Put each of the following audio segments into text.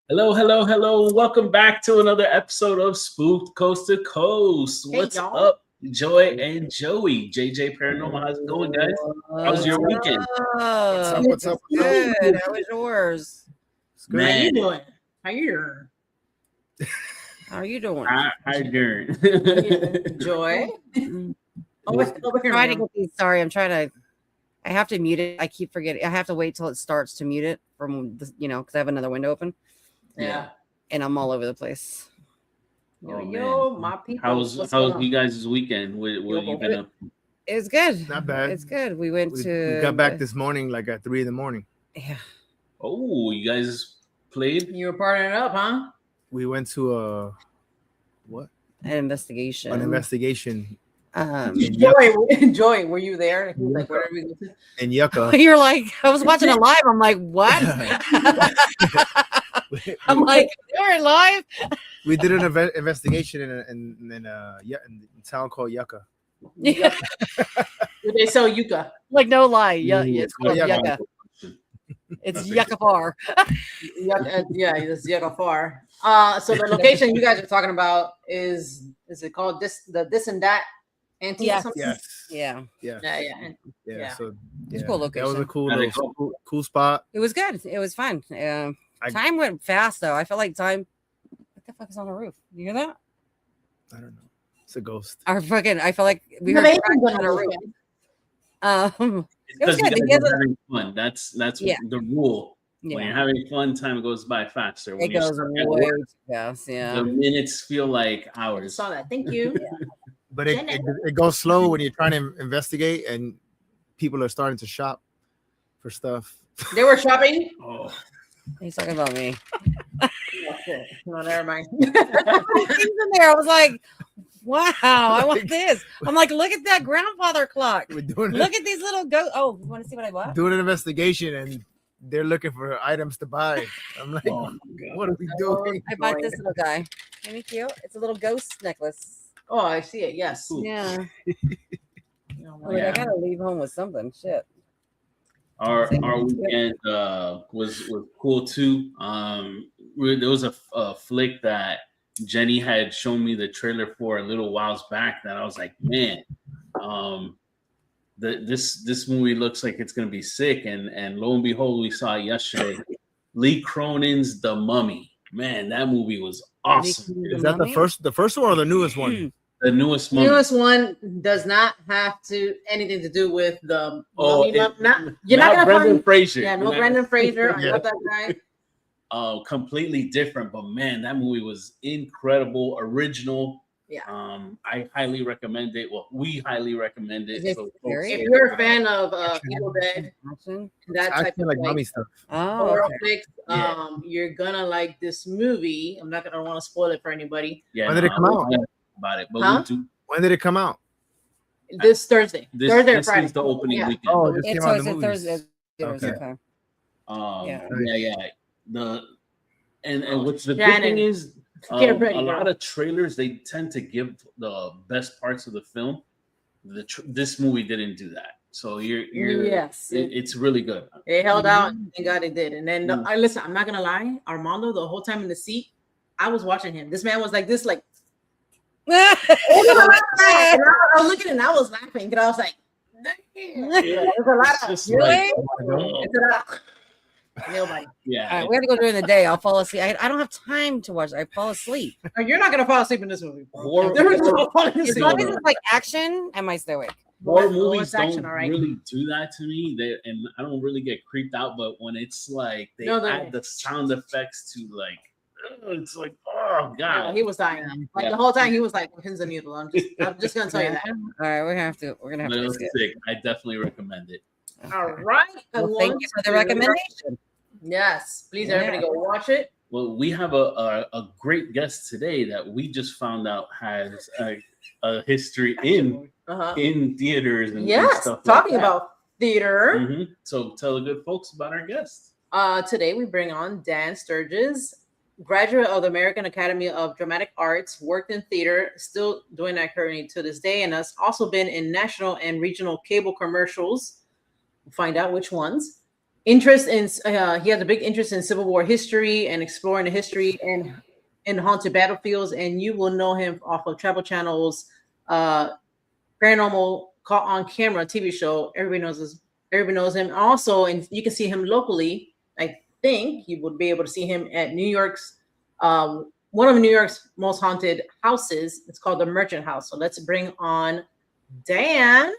Hello, hello, hello. Welcome back to another episode of Spooked Coast to Coast. What's up, Joy and Joey? JJ Paranormal, how's it going, guys? How's your weekend? What's up? What's up? Good. How was yours? Good. How you doing? How are you doing? How you doing? Joy? Trying to get these. Sorry, I have to mute it. I keep forgetting. I have to wait till it starts to mute it from the, because I have another window open. Yeah. And I'm all over the place. Yo, my people. How's you guys' weekend? What you been up? It's good. Not bad. It's good. We got back this morning like at 3 a.m. Yeah. Oh, you guys played? You were partying up, huh? We went to An investigation. an investigation Joy, were you there? He was like, where are we going? in Yucca. You're like, I was watching it live. I'm like, what? I'm like, you're live. We did an investigation in a town called Yucca. Yeah. Did they sell yucca? Like, no lie. Yeah, it's called Yucca. Yucca. It's Yucca Far. Yeah, it's yucca far. So the location you guys are talking about is it called this and that antique? Yes. Something? Yes. Yeah. Yeah. Yeah. Yeah. So It's a cool that was location. a cool spot. It was good. It was fun. Time went fast though. I felt like time. What the fuck is on the roof? You hear that? I don't know. It's a ghost. I felt like we No, heard they ain't cracks gonna on the roof. It's It was because you good. guys are having fun. That's Yeah. the rule. When you're Yeah. having fun, time goes by faster. When It you're goes stuck at way work, too fast. Yeah. the minutes feel like I hours. saw that. Thank you. But it goes slow when you're trying to investigate and people are starting to shop for stuff. They were shopping. Oh, He's talking about me. No, never mind. Things in there. I was like, wow, I want this. I'm like, look at that grandfather clock. We're doing Look at these little ghosts. Oh, you want to see what I bought? doing an investigation and they're looking for items to buy. I'm like, oh my God. what are we doing? I bought this little guy. Isn't he cute? It's a little ghost necklace. Oh, I see it. Yes. Cool. Yeah. Oh, I'm like, I gotta leave home with something. Shit. Our weekend was cool too. There was a flick that Jenny had shown me the trailer for a little whiles back that I was like, man, this movie looks like it's gonna be sick, and lo and behold, we saw it yesterday. Lee Cronin's The Mummy. Man, that movie was awesome. Is that the first one or the newest one? The newest The Mummy. newest one does not have anything to do with the Oh, you're not not gonna Brendan find Fraser. yeah, no You're not- Brendan Fraser. I Yeah. love that guy. Completely different, but man, that movie was incredible, original. Yeah. I highly recommend it. Well, we highly recommend it. Is it So scary? If you're a fan of Evil Dead, Action? that I type feel of like mummy stuff. Oh, horror okay. flicks, Yeah. you're gonna like this movie. I'm not gonna want to spoil it for anybody. yeah, When did it come I out? don't know about it, but Huh? When did it come out? This Thursday, this Thursday or this Friday. is the opening Yeah. weekend. Oh, it just It's came so out it's in a the Thursday. movies. Okay. Yeah. And what's the good Shannon, thing is, get ready, a lot girl. of trailers they tend to give the best parts of the film. This movie didn't do that, so you're Yes. it's really good. They held out. Thank God it did. And then Mhm. I listen. I'm not gonna lie. Armando, the whole time in the seat, I was watching him. This man was like this, like. And I was looking and I was laughing because I was like, "Damn." There's a lot It's of just Really? it's a lot. Nobody. yeah. All right, we have to go during the day. I'll fall asleep. I don't have time to watch. I fall asleep. You're not gonna fall asleep in this movie. bro. Horror- There is no falling As asleep. long as it's like action, I might stay awake. Horror Oh, movies it's action, don't all right. really do that to me. And I don't really get creeped out, but when it's like they No, add the sound effects to like, it's like, oh Yeah, god. he was dying. Like Yeah. the whole time he was like, pins the needle. I'm just gonna tell you that. All right, we're gonna have to But it risk was it. sick. I definitely recommend it. All right. Well, thank you for the recommendation. Yes, please, Yeah. everybody go watch it. Well, we have a great guest today that we just found out has a history in theaters and Yes, stuff. talking like that. about theater. Mhm. So tell the good folks about our guest. Today we bring on Dan Sturges, graduate of the American Academy of Dramatic Arts, worked in theater, still doing that currently to this day, and has also been in national and regional cable commercials. We'll find out which ones. interest in he has a big interest in Civil War history and exploring the history and in haunted battlefields. And you will know him off of Travel Channel's Paranormal Caught on Camera TV show. Everybody knows this. Everybody knows him. Also, and you can see him locally. I think you would be able to see him at New York's one of New York's most haunted houses. It's called the Merchant House. So let's bring on Dan.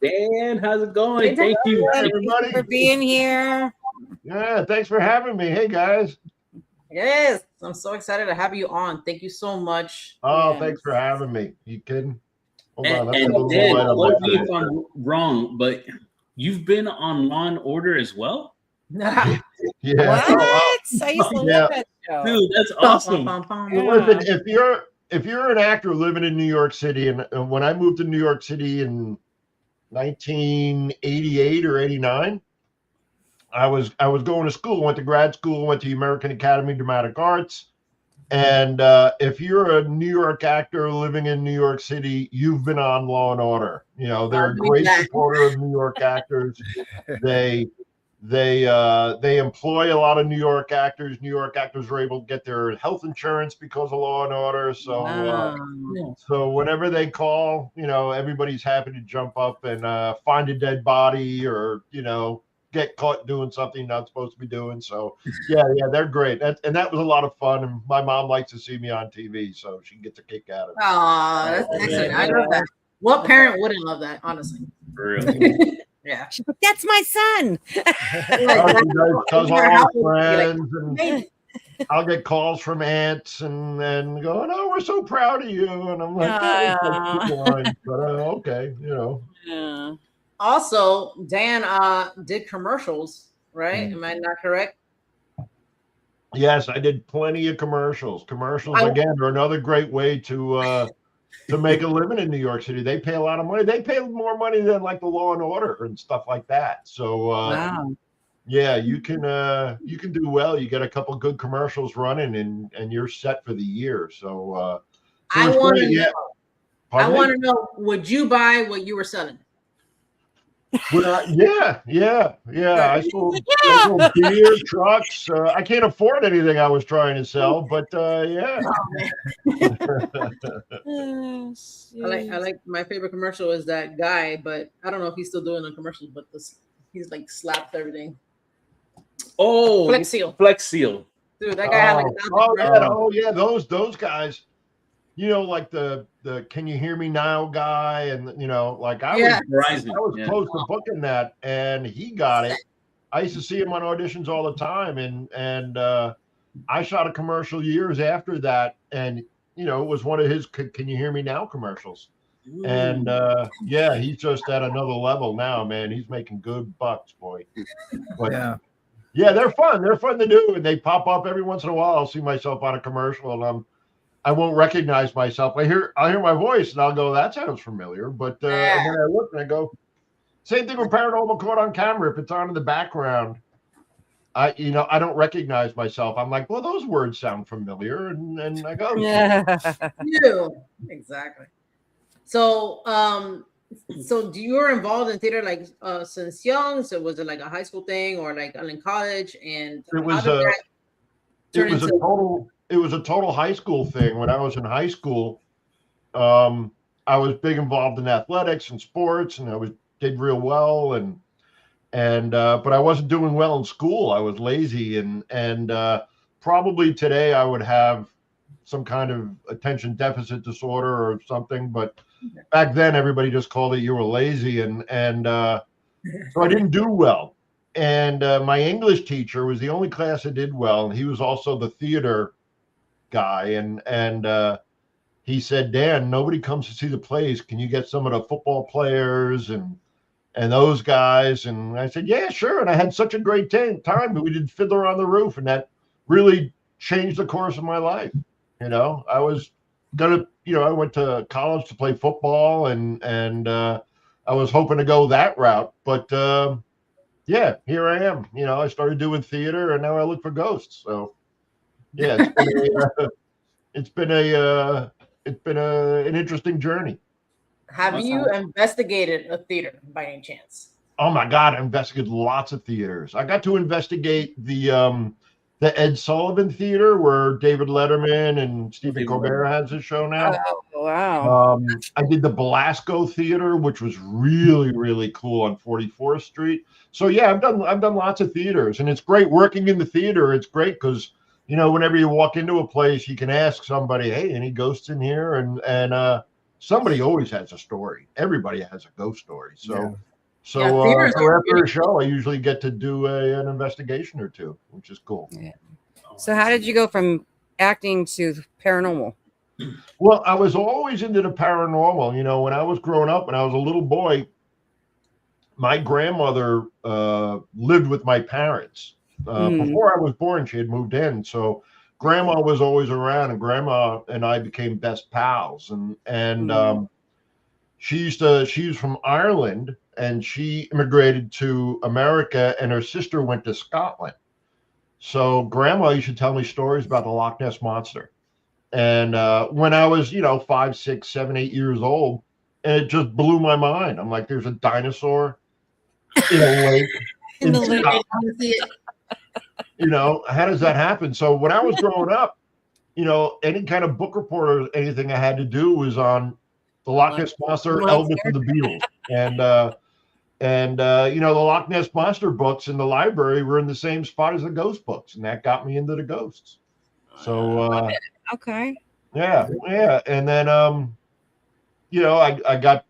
Dan, how's it going? Thank you, everybody, for being here. Yeah, thanks for having me. Hey, guys. Yes, I'm so excited to have you on. Thank you so much. Oh, thanks for having me. You kidding? Hold on. And Dan, correct me if I'm wrong, but you've been on Law and Order as well? Yeah. What? I used to love that show. Dude, that's awesome. Listen, if you're an actor living in New York City, and when I moved to New York City in 1988 or 89, I was going to school, went to grad school, went to the American Academy of Dramatic Arts. And if you're a New York actor living in New York City, you've been on Law and Order. You know, they're a great supporter of New York actors. They employ a lot of New York actors. New York actors are able to get their health insurance because of Law and Order. So, so whenever they call, you know, everybody's happy to jump up and find a dead body or, you know, get caught doing something you're not supposed to be doing. So yeah, they're great. And that was a lot of fun. And my mom likes to see me on TV, so she gets a kick out of it. Oh, that's excellent. I love that. What parent wouldn't love that, honestly? Really? Yeah. She's like, that's my son. Because all friends and I'll get calls from aunts and going, "Oh, we're so proud of you," and I'm like, okay, you know. Yeah. Also, Dan did commercials, right? Am I not correct? Yes, I did plenty of commercials. Commercials again are another great way to make a living in New York City. They pay a lot of money. They pay more money than like the Law and Order and stuff like that. So yeah, you can do well. You get a couple good commercials running and you're set for the year. So I want to know, would you buy what you were selling? Yeah. I sold beer, trucks. I can't afford anything I was trying to sell, but yeah. I like my favorite commercial is that guy, but I don't know if he's still doing the commercials, but he's like slapped everything. Oh, Flex Seal. Dude, that guy had like those guys. You know, like the "Can you hear me now" guy, and you know, like I was close to booking that, and he got it. I used to see him on auditions all the time, and I shot a commercial years after that, and you know, it was one of his "Can you hear me now" commercials. Ooh. And yeah, he's just at another level now, man. He's making good bucks, boy. But yeah, they're fun. They're fun to do, and they pop up every once in a while. I'll see myself on a commercial, and I won't recognize myself. I'll hear my voice and I'll go, that sounds familiar. But and then I look and I go, same thing with Paranormal Caught on Camera. If it's on in the background, I don't recognize myself. I'm like, well, those words sound familiar, and I go, exactly. So so you were involved in theater like since young? So was it like a high school thing or like in college? And it was a total high school thing. When I was in high school, I was big involved in athletics and sports, and I did real well. But I wasn't doing well in school. I was lazy, and probably today I would have some kind of attention deficit disorder or something. But back then, everybody just called it you were lazy, and so I didn't do well. And my English teacher was the only class I did well, and he was also the theater guy, and he said, Dan, nobody comes to see the plays. Can you get some of the football players and those guys? And I said, yeah, sure. And I had such a great time. We did Fiddler on the Roof, and that really changed the course of my life. You know, I was gonna, I went to college to play football, and I was hoping to go that route, but yeah, here I am. I started doing theater, and now I look for ghosts. So yeah, it's been an interesting journey. Have you investigated a theater by any chance? Oh my God, I investigated lots of theaters. I got to investigate the Ed Sullivan Theater where David Letterman and Stephen Colbert has his show now. Oh, wow. I did the Belasco Theater, which was really, really cool on 44th Street. So yeah, I've done lots of theaters, and it's great working in the theater. It's great because whenever you walk into a place, you can ask somebody, "Hey, any ghosts in here?" And somebody always has a story. Everybody has a ghost story. So theaters so are after really a show, I usually get to do an investigation or two, which is cool. Yeah. So how did you go from acting to paranormal? Well, I was always into the paranormal. When I was growing up, when I was a little boy, my grandmother lived with my parents. Before I was born, she had moved in. So grandma was always around, and grandma and I became best pals. And she's from Ireland, and she immigrated to America, and her sister went to Scotland. So grandma used to tell me stories about the Loch Ness Monster. And when I was, 5, 6, 7, 8 years old, and it just blew my mind. I'm like, there's a dinosaur in a lake In the lake. How does that happen? So when I was growing up, any kind of book report or anything I had to do was on the Loch Ness Monster, Elvis and the Beatles. And the Loch Ness Monster books in the library were in the same spot as the ghost books, and that got me into the ghosts. So Okay. yeah. And then I got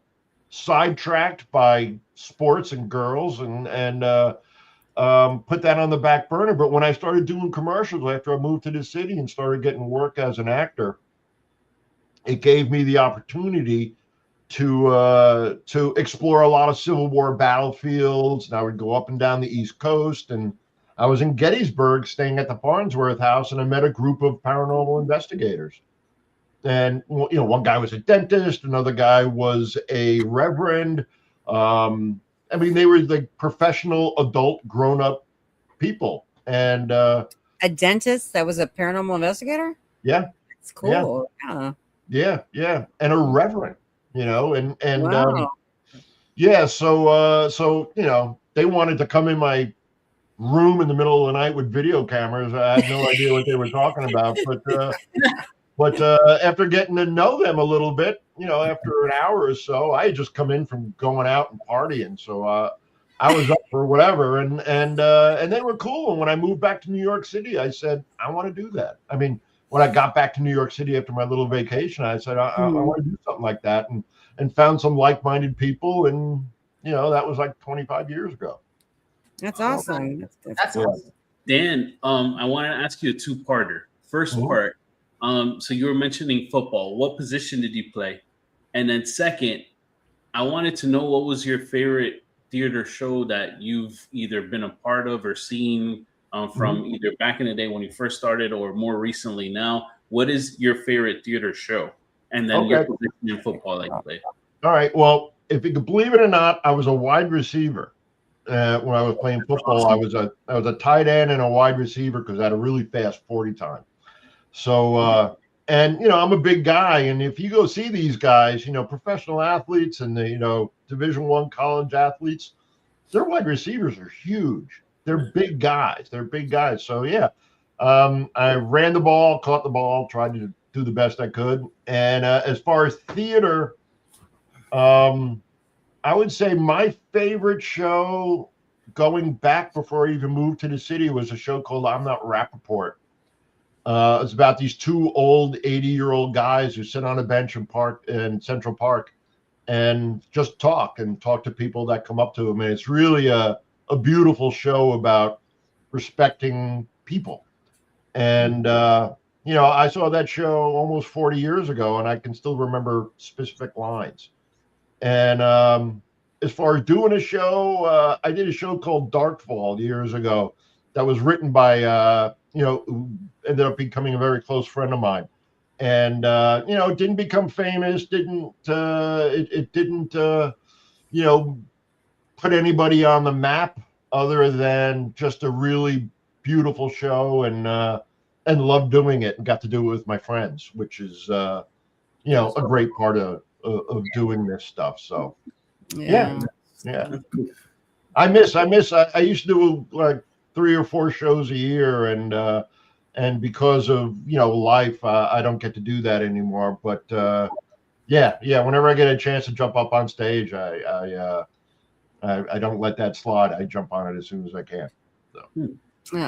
sidetracked by sports and girls and put that on the back burner. But when I started doing commercials after I moved to the city and started getting work as an actor, it gave me the opportunity to explore a lot of Civil War battlefields. And I would go up and down the East Coast, and I was in Gettysburg staying at the Farnsworth House, and I met a group of paranormal investigators. And one guy was a dentist, another guy was a reverend. They were like professional, adult, grown-up people. And a dentist that was a paranormal investigator? Yeah. It's cool. Yeah. And a reverend, and wow. So they wanted to come in my room in the middle of the night with video cameras. I had no idea what they were talking about, but after getting to know them a little bit, after an hour or so, I had just come in from going out and partying. So I was up for whatever, and they were cool. And when I moved back to New York City, I said, I want to do that. I mean, when I got back to New York City after my little vacation, I said, I want to do something like that, and found some like-minded people. And, that was like 25 years ago. That's awesome. That's awesome. Dan, I want to ask you a two-parter. First part, so you were mentioning football. What position did you play? And then second, I wanted to know what was your favorite theater show that you've either been a part of or seen from either back in the day when you first started or more recently now. What is your favorite theater show? And then your position in football that you played. All right. Well, if you could believe it or not, I was a wide receiver when I was playing football. I was a tight end and a wide receiver because I had a really fast 40 time. So and I'm a big guy, and if you go see these guys, professional athletes and the Division I college athletes, their wide receivers are huge. They're big guys. So yeah, I ran the ball, caught the ball, tried to do the best I could. And as far as theater, I would say my favorite show going back before I even moved to the city was a show called I'm Not Rappaport. It's about these two old 80-year-old guys who sit on a bench in Central Park and just talk to people that come up to them. And it's really a beautiful show about respecting people. And, I saw that show almost 40 years ago, and I can still remember specific lines. And as far as doing a show, I did a show called Darkfall years ago that was written by, who ended up becoming a very close friend of mine. And, it didn't become famous, it didn't put anybody on the map other than just a really beautiful show, and loved doing it and got to do it with my friends, which is, a great part of doing this stuff. So, yeah. I used to do like 3 or 4 shows a year, and because of life, I don't get to do that anymore. But yeah, whenever I get a chance to jump up on stage, I don't let that slide. I jump on it as soon as I can. So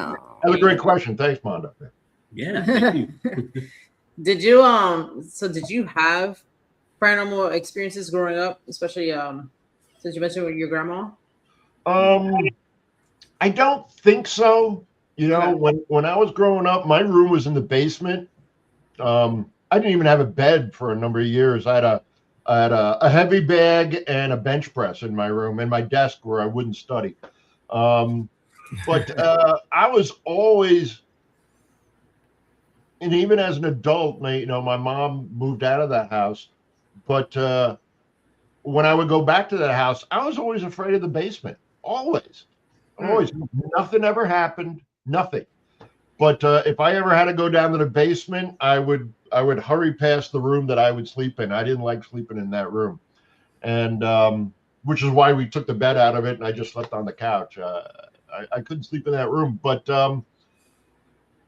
that's a great question. Thanks, Mondo. Yeah. Thank you. Did you have paranormal experiences growing up, especially since you mentioned with your grandma? I don't think so. Okay. When I was growing up, my room was in the basement. I didn't even have a bed for a number of years. I had a heavy bag and a bench press in my room, and my desk where I wouldn't study. But I was always, and even as an adult, my mom moved out of that house. But when I would go back to that house, I was always afraid of the basement. Always. Nothing ever happened. Nothing. But if I ever had to go down to the basement, I would hurry past the room that I would sleep in. I didn't like sleeping in that room, and which is why we took the bed out of it and I just slept on the couch. I couldn't sleep in that room, but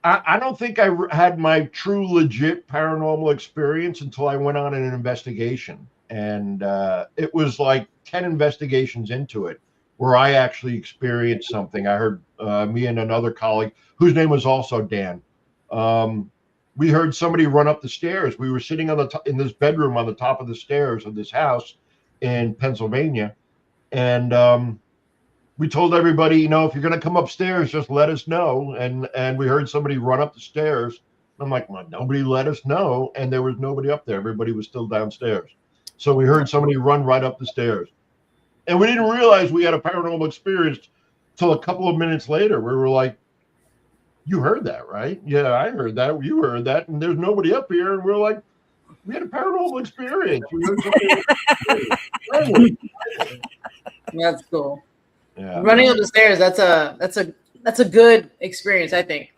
I don't think I had my true legit paranormal experience until I went on an investigation, and it was like 10 investigations into it where I actually experienced something. I heard me and another colleague, whose name was also Dan. We heard somebody run up the stairs. We were sitting in this bedroom on the top of the stairs of this house in Pennsylvania, and we told everybody, if you're going to come upstairs, just let us know. And we heard somebody run up the stairs. I'm like, well, nobody let us know, and there was nobody up there. Everybody was still downstairs. So we heard somebody run right up the stairs. And we didn't realize we had a paranormal experience till a couple of minutes later. We were like, you heard that, right? Yeah, I heard that. You heard that. And there's nobody up here. And we're like, we had a paranormal experience. That's cool. Yeah. Running up the stairs, that's a good experience, I think.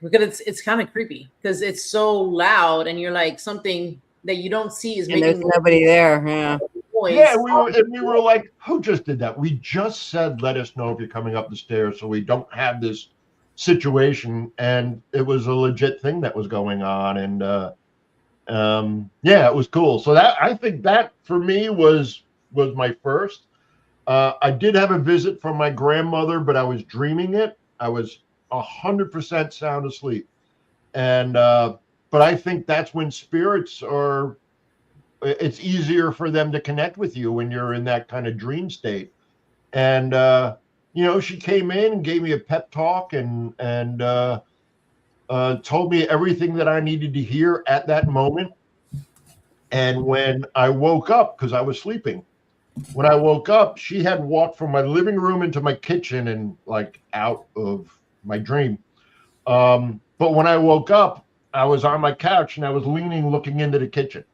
Because it's kind of creepy because it's so loud and you're like something that you don't see is And making there's nobody there. Yeah. noise. Yeah, we were like, who just did that? We just said, let us know if you're coming up the stairs so we don't have this situation. And it was a legit thing that was going on. And yeah, it was cool. So I think that for me was my first. I did have a visit from my grandmother, but I was dreaming it. I was 100% sound asleep. And but I think that's when spirits are, it's easier for them to connect with you when you're in that kind of dream state. And she came in and gave me a pep talk and told me everything that I needed to hear at that moment. And when I woke up, because I was sleeping, when I woke up, she had walked from my living room into my kitchen and like out of my dream. But when I woke up, I was on my couch and I was leaning, looking into the kitchen.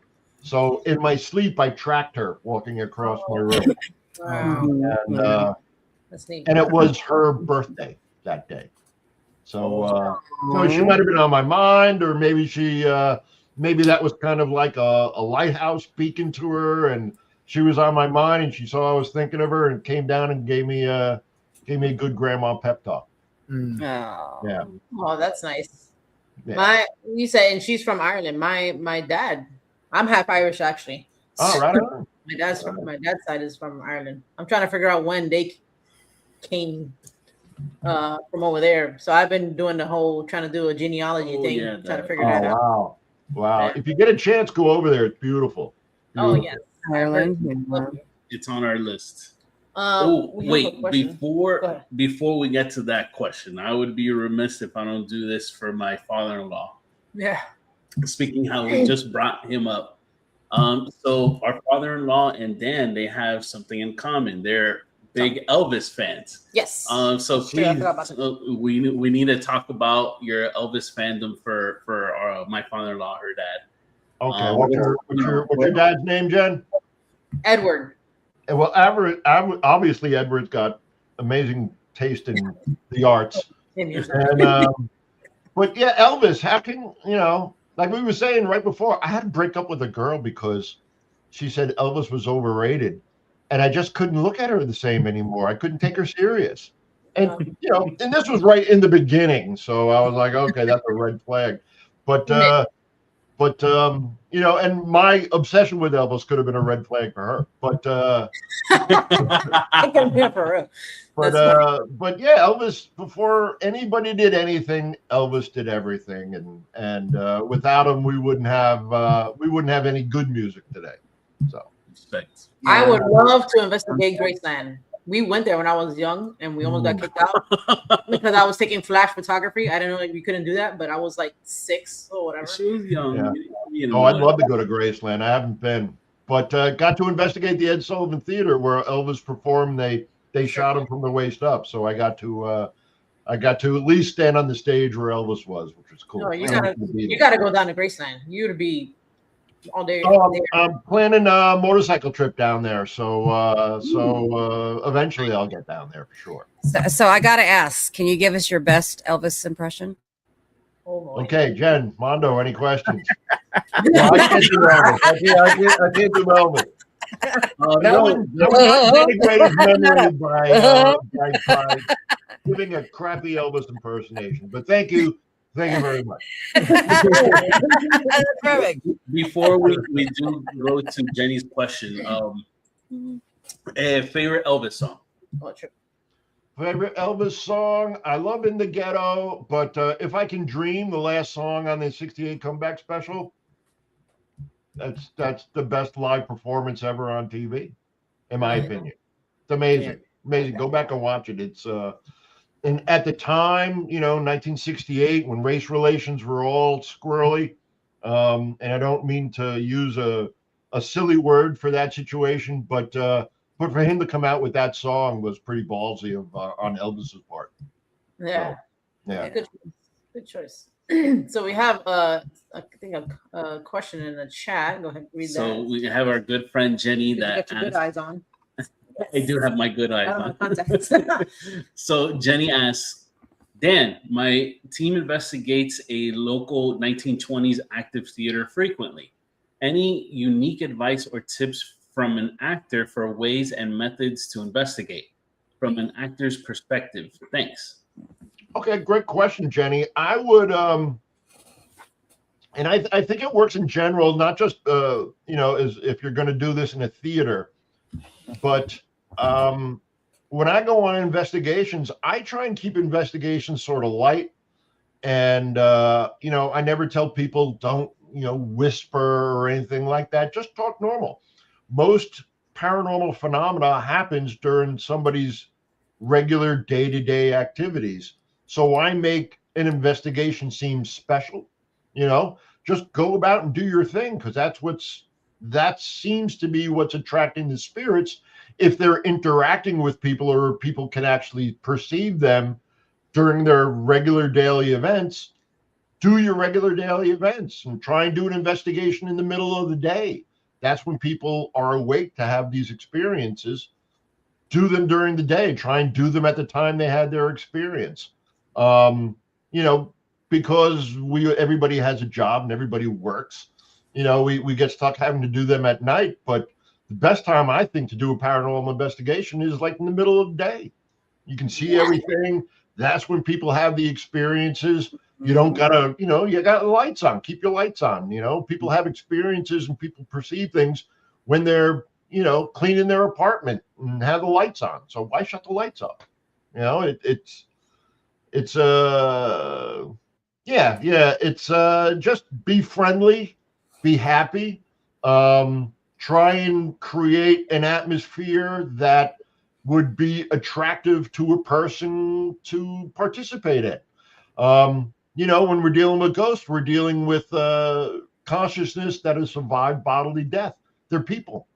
So in my sleep, I tracked her walking across my room. Wow. And it was her birthday that day. So she might have been on my mind, or maybe maybe that was kind of like a lighthouse speaking to her, and she was on my mind, and she saw I was thinking of her, and came down and gave me a good grandma pep talk. Oh. Yeah. Oh, that's nice. Yeah. You said, and she's from Ireland. My dad, I'm half Irish actually. Oh, right on. My dad's side is from Ireland. I'm trying to figure out when they came from over there. So I've been doing the whole trying to do a genealogy thing, trying to figure that out. Wow. If you get a chance, go over there. It's beautiful. Oh yes, Ireland. It's on our list. Wait, before we get to that question, I would be remiss if I don't do this for my father-in-law. Yeah. Speaking how we just brought him up. So our father-in-law and Dan, they have something in common. They're big Elvis fans. Yes. So please, we need to talk about your Elvis fandom for my father-in-law, her dad. Okay. What's your dad's name, Jen? Edward. Well, obviously Edward's got amazing taste in the arts. And, but yeah, Elvis, how can, like we were saying right before, I had to break up with a girl because she said Elvis was overrated. and I just couldn't look at her the same anymore. I couldn't take her serious. And and this was right in the beginning, so I was like, okay, that's a red flag. But and my obsession with Elvis could have been a red flag for her. But yeah, Elvis, before anybody did anything, Elvis did everything, and without him, we wouldn't have any good music today. So respect. I would love to investigate Graceland. We went there when I was young, and we almost got kicked out because I was taking flash photography. I didn't know we couldn't do that, but I was like 6 or whatever. She was young. Yeah. Oh, I'd love to go to Graceland. I haven't been, but got to investigate the Ed Sullivan Theater where Elvis performed. They shot him from the waist up, so I got to at least stand on the stage where Elvis was, which was cool. No, you gotta go down to Graceland. You'd be all day. I'm planning a motorcycle trip down there, so eventually I'll get down there for sure. So I gotta ask, can you give us your best Elvis impression? Okay, Jen, Mondo, any questions? No, I can't do Elvis. I can't do Elvis. That was integrated memory by giving a crappy Elvis impersonation. But thank you very much. That's perfect. Before we do go to Jenny's question, a favorite Elvis song. Favorite Elvis song? I love In the Ghetto, but If I Can Dream, the last song on the '68 comeback special, that's the best live performance ever on TV, in my opinion. It's amazing. Amazing. Go back and watch it. It's and at the time, 1968, when race relations were all squirrely, and I don't mean to use a silly word for that situation, but for him to come out with that song was pretty ballsy on Elvis's part. Yeah. So, yeah. Good choice. So we have I think a question in the chat. Go ahead, read that. So we have our good friend Jenny You got your good eyes on. I do have my good eyes on. Contacts. So Jenny asks, Dan, my team investigates a local 1920s active theater frequently. Any unique advice or tips from an actor for ways and methods to investigate from an actor's perspective? Thanks. Okay, great question, Jenny. I would, and I think it works in general, not just, as if you're going to do this in a theater, but when I go on investigations, I try and keep investigations sort of light. And, I never tell people don't, whisper or anything like that. Just talk normal. Most paranormal phenomena happens during somebody's regular day-to-day activities. So why make an investigation seem special? Just go about and do your thing, because that seems to be what's attracting the spirits. If they're interacting with people or people can actually perceive them during their regular daily events, do your regular daily events and try and do an investigation in the middle of the day. That's when people are awake to have these experiences. Do them during the day. Try and do them at the time they had their experience. Because everybody has a job and everybody works. We get stuck having to do them at night. But the best time, I think, to do a paranormal investigation is like in the middle of the day. You can see everything. That's when people have the experiences. You don't gotta, you got lights on. Keep your lights on. People have experiences and people perceive things when they're, cleaning their apartment and have the lights on. So why shut the lights off? It's just be friendly, be happy, try and create an atmosphere that would be attractive to a person to participate in. When we're dealing with ghosts, we're dealing with consciousness that has survived bodily death. They're people.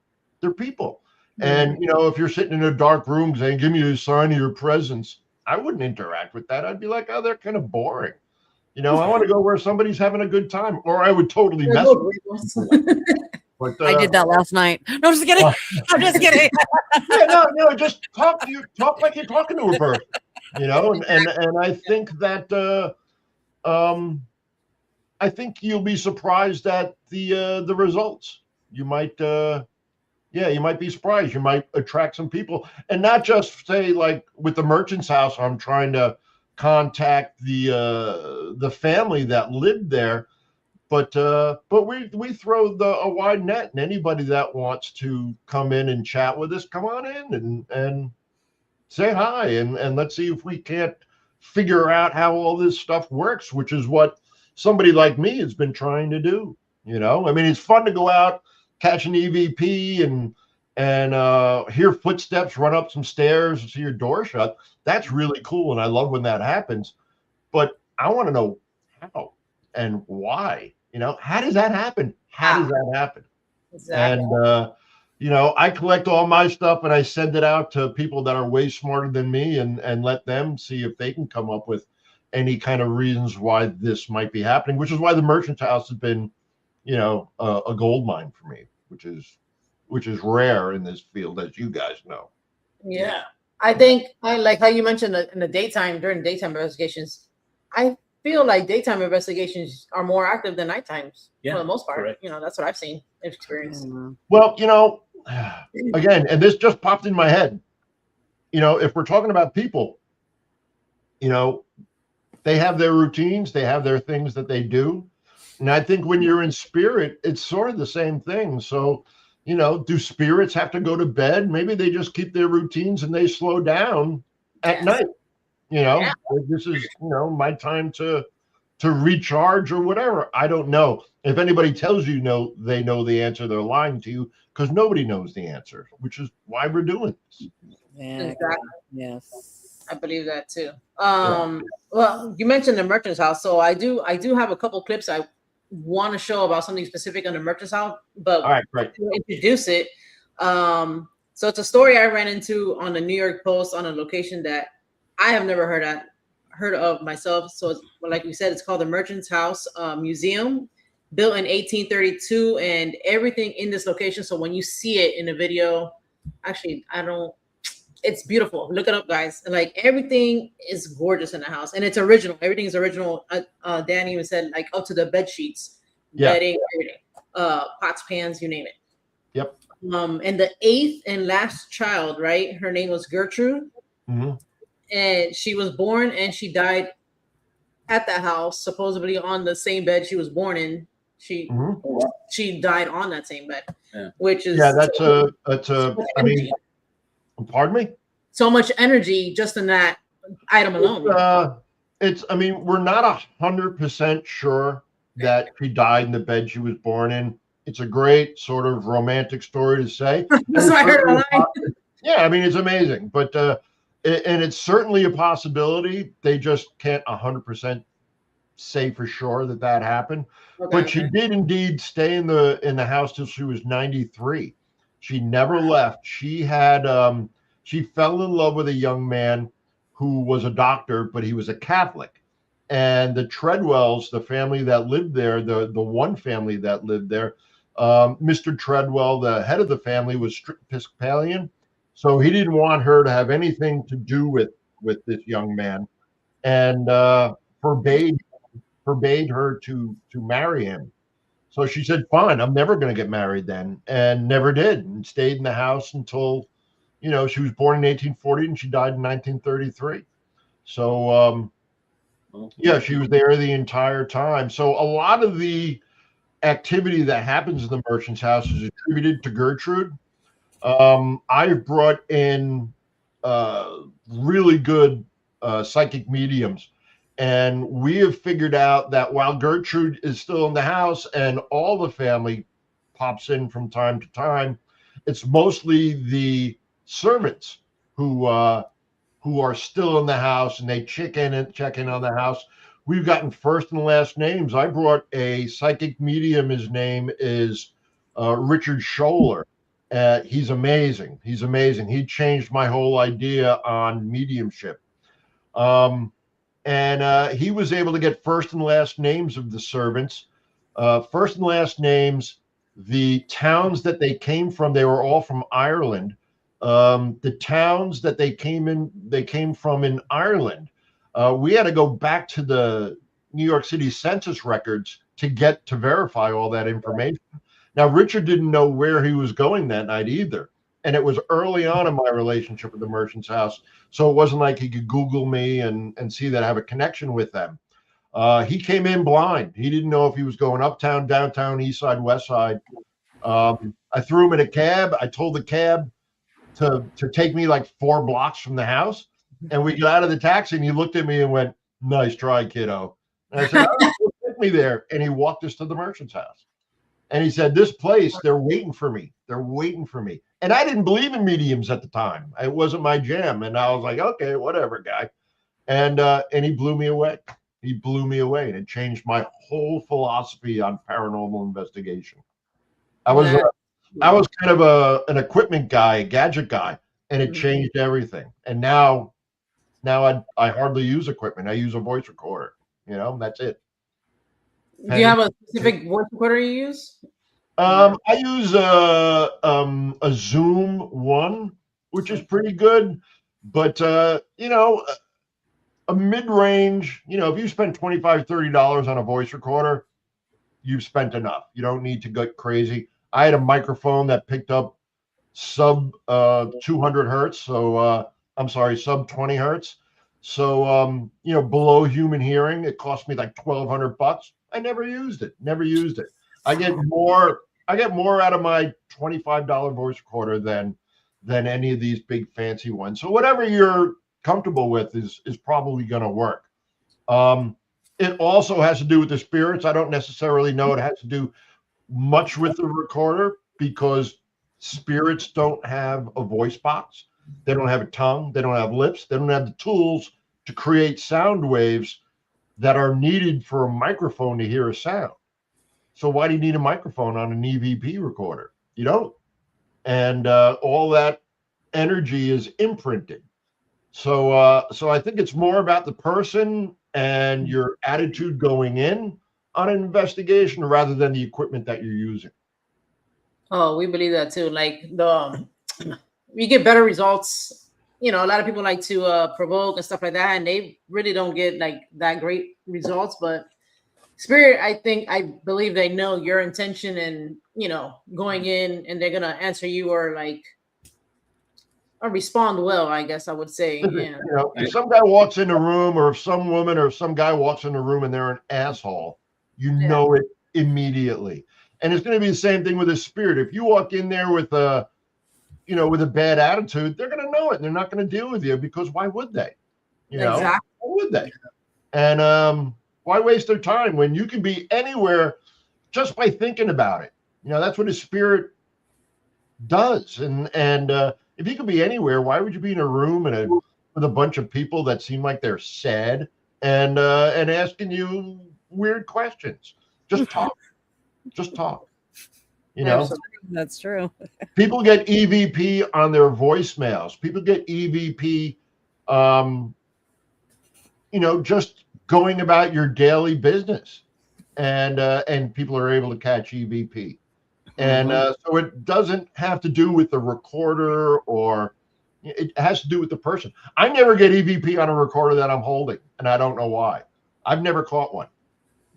And, if you're sitting in a dark room saying, give me a sign of your presence, I wouldn't interact with that. I'd be like, oh, they're kind of boring. I want to go where somebody's having a good time, or I would totally mess with them. But, I did that last night. No, I'm just kidding. I'm just kidding. Just talk like you're talking to a person, and I think that I think you'll be surprised at the results. You might Yeah, you might be surprised. You might attract some people, and not just say like with the merchant's house. I'm trying to contact the family that lived there, but we throw a wide net, and anybody that wants to come in and chat with us, come on in and say hi, and let's see if we can't figure out how all this stuff works, which is what somebody like me has been trying to do. I mean, it's fun to go out, catch an EVP, and hear footsteps, run up some stairs, and see your door shut. That's really cool, and I love when that happens. But I want to know how and why. How does that happen? How does that happen? Exactly. And I collect all my stuff and I send it out to people that are way smarter than me, and let them see if they can come up with any kind of reasons why this might be happening, which is why the merchant's house has been, a gold mine for me, which is rare in this field, as you guys know. Yeah. I think I like how you mentioned in the daytime, during daytime investigations. I feel like daytime investigations are more active than night times for the most part. Correct. That's what I've seen, experienced. Well, again, and this just popped in my head. If we're talking about people, they have their routines, they have their things that they do. And I think when you're in spirit, it's sort of the same thing. So, do spirits have to go to bed? Maybe they just keep their routines and they slow down at night. This is, my time to recharge or whatever. I don't know. If anybody tells you they know the answer, they're lying to you, because nobody knows the answer, which is why we're doing this. Yeah, Exactly. yes. I believe that too. Well, you mentioned the merchant's house, so I do have a couple clips I want to show about something specific on the merchant's house, but All right, great. to introduce it. So it's a story I ran into on the New York Post on a location that I have never heard of myself. So it's, like we said, it's called the Merchant's House Museum, built in 1832, and everything in this location. So when you see it in the video, actually, it's beautiful. Look it up, guys. Like, everything is gorgeous in the house, and it's original. Everything is original. Dan even said, like, up to the bed sheets, bedding, everything, pots, pans, you name it. Yep. And the 8th and last child, right? Her name was Gertrude. Mm-hmm. And she was born and she died at that house, supposedly on the same bed she was born in. She died on that same bed, which is that's I mean, pardon me? So much energy just in that item alone. I mean, we're not 100% sure that she died in the bed she was born in. It's a great sort of romantic story to say. That's what I heard online. Yeah, I mean, it's amazing, but and it's certainly a possibility. They just can't 100% say for sure that happened. Okay, but she did indeed stay in the house till she was 93. She never left. She had she fell in love with a young man who was a doctor, but he was a Catholic. And the Treadwells, the family that lived there, the one family that lived there, Mr. Treadwell, the head of the family, was strict Episcopalian. So he didn't want her to have anything to do with this young man, and forbade her to marry him. So she said, fine, I'm never going to get married then, and never did, and stayed in the house until, she was born in 1840 and she died in 1933. So, yeah, she was there the entire time. So a lot of the activity that happens in the merchant's house is attributed to Gertrude. I've brought in really good psychic mediums, and we have figured out that while Gertrude is still in the house and all the family pops in from time to time, it's mostly the servants who are still in the house, and they check in on the house. We've gotten first and last names. I brought a psychic medium. His name is Richard Scholler. He's amazing. He's amazing. He changed my whole idea on mediumship. And he was able to get first and last names of the servants, first and last names, the towns that they came from. They were all from Ireland. The towns that they came from in Ireland. We had to go back to the New York City census records to verify all that information. Now, Richard didn't know where he was going that night either. And it was early on in my relationship with the Merchant's House. So it wasn't like he could Google me and see that I have a connection with them. He came in blind. He didn't know if he was going uptown, downtown, east side, west side. I threw him in a cab. I told the cab to take me like 4 blocks from the house. And we got out of the taxi and he looked at me and went, "Nice try, kiddo." And I said, "Oh, take me there." And he walked us to the Merchant's House. And he said, "This place, they're waiting for me. They're waiting for me." And I didn't believe in mediums at the time. It wasn't my jam. And I was like, okay, whatever, guy. And he blew me away. He blew me away. And it changed my whole philosophy on paranormal investigation. I was kind of an equipment guy, a gadget guy, and it changed everything. And now I hardly use equipment. I use a voice recorder. You know, that's it. Do you have a specific voice recorder you use? I use a Zoom One, which is pretty good, but you know, a mid-range, you know, if you spend $25, $30 on a voice recorder, you've spent enough. You don't need to get crazy. I had a microphone that picked up sub 200 hertz, so I'm sorry, sub 20 hertz. So you know, below human hearing, it cost me like $1,200. I never used it. I get more out of my $25 voice recorder than any of these big fancy ones. So whatever you're comfortable with is probably going to work. It also has to do with the spirits. I don't necessarily know it has to do much with the recorder because spirits don't have a voice box. They don't have a tongue. They don't have lips. They don't have the tools to create sound waves that are needed for a microphone to hear a sound. So why do you need a microphone on an EVP recorder? You don't. And all that energy is imprinted. So I think it's more about the person and your attitude going in on an investigation rather than the equipment that you're using. Oh, we believe that too. Like we get better results. You know, a lot of people like to provoke and stuff like that, and they really don't get like that great results. But spirit, I believe they know your intention and, you know, going in, and they're gonna answer you or like or respond well, I guess I would say. Yeah. You know, if some guy walks in the room, or if some woman or some guy walks in the room and they're an asshole, you know it immediately. And it's going to be the same thing with a spirit. If you walk in there with a, you know, with a bad attitude, they're going to know it, and they're not going to deal with you because why would they? You know, why would they? And why waste their time when you can be anywhere just by thinking about it? You know, that's what a spirit does. And if you could be anywhere, why would you be in a room with a bunch of people that seem like they're sad and asking you weird questions? Just talk. Just talk. You know, that's true. People get EVP on their voicemails. People get EVP, you know, just going about your daily business, and people are able to catch EVP. And so it doesn't have to do with the recorder, or it has to do with the person. I never get EVP on a recorder that I'm holding, and I don't know why. I've never caught one.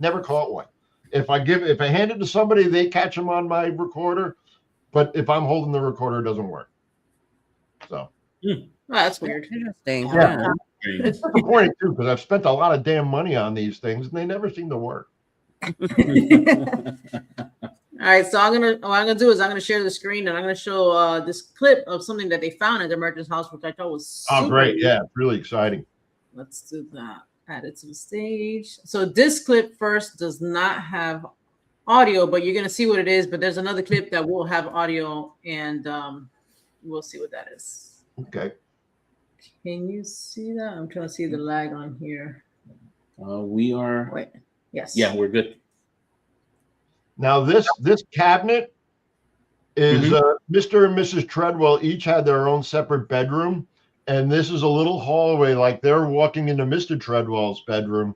Never caught one. If I hand it to somebody, they catch them on my recorder. But if I'm holding the recorder, it doesn't work. So that's weird. Interesting. Yeah. It's disappointing too, because I've spent a lot of damn money on these things and they never seem to work. All right, so what I'm gonna do is I'm gonna share the screen and I'm gonna show this clip of something that they found at the Merchant's House, which I thought was great. Yeah, really exciting. Let's do that. Add it to the stage. So this clip first does not have audio, but you're gonna see what it is. But there's another clip that will have audio, and we'll see what that is. Okay. Can you see that? I'm trying to see the lag on here. We are. Wait. Yes. Yeah, we're good. Now this cabinet is Mr. and Mrs. Treadwell each had their own separate bedroom, and this is a little hallway, like they're walking into Mr. Treadwell's bedroom,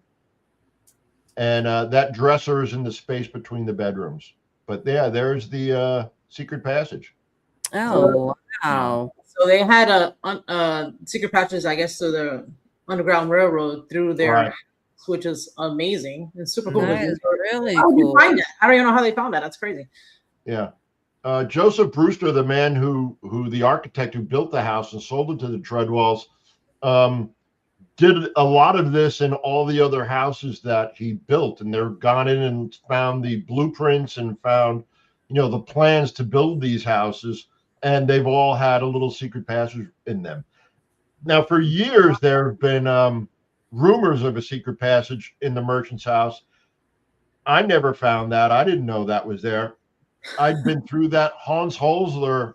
and that dresser is in the space between the bedrooms. But yeah, there's the secret passage. Oh wow! So they had a secret passage, I guess, to the Underground Railroad through their. Right. Which is amazing and super cool. That is really how did you cool. find that? I don't even know how they found that. That's crazy. Yeah. Joseph Brewster, the man who the architect who built the house and sold it to the Treadwells, did a lot of this in all the other houses that he built, and they've gone in and found the blueprints and found, the plans to build these houses, and they've all had a little secret passage in them. Now, for years, there have been rumors of a secret passage in the merchant's house. I never found that. I didn't know that was there. I'd been through that. Hans Holzer,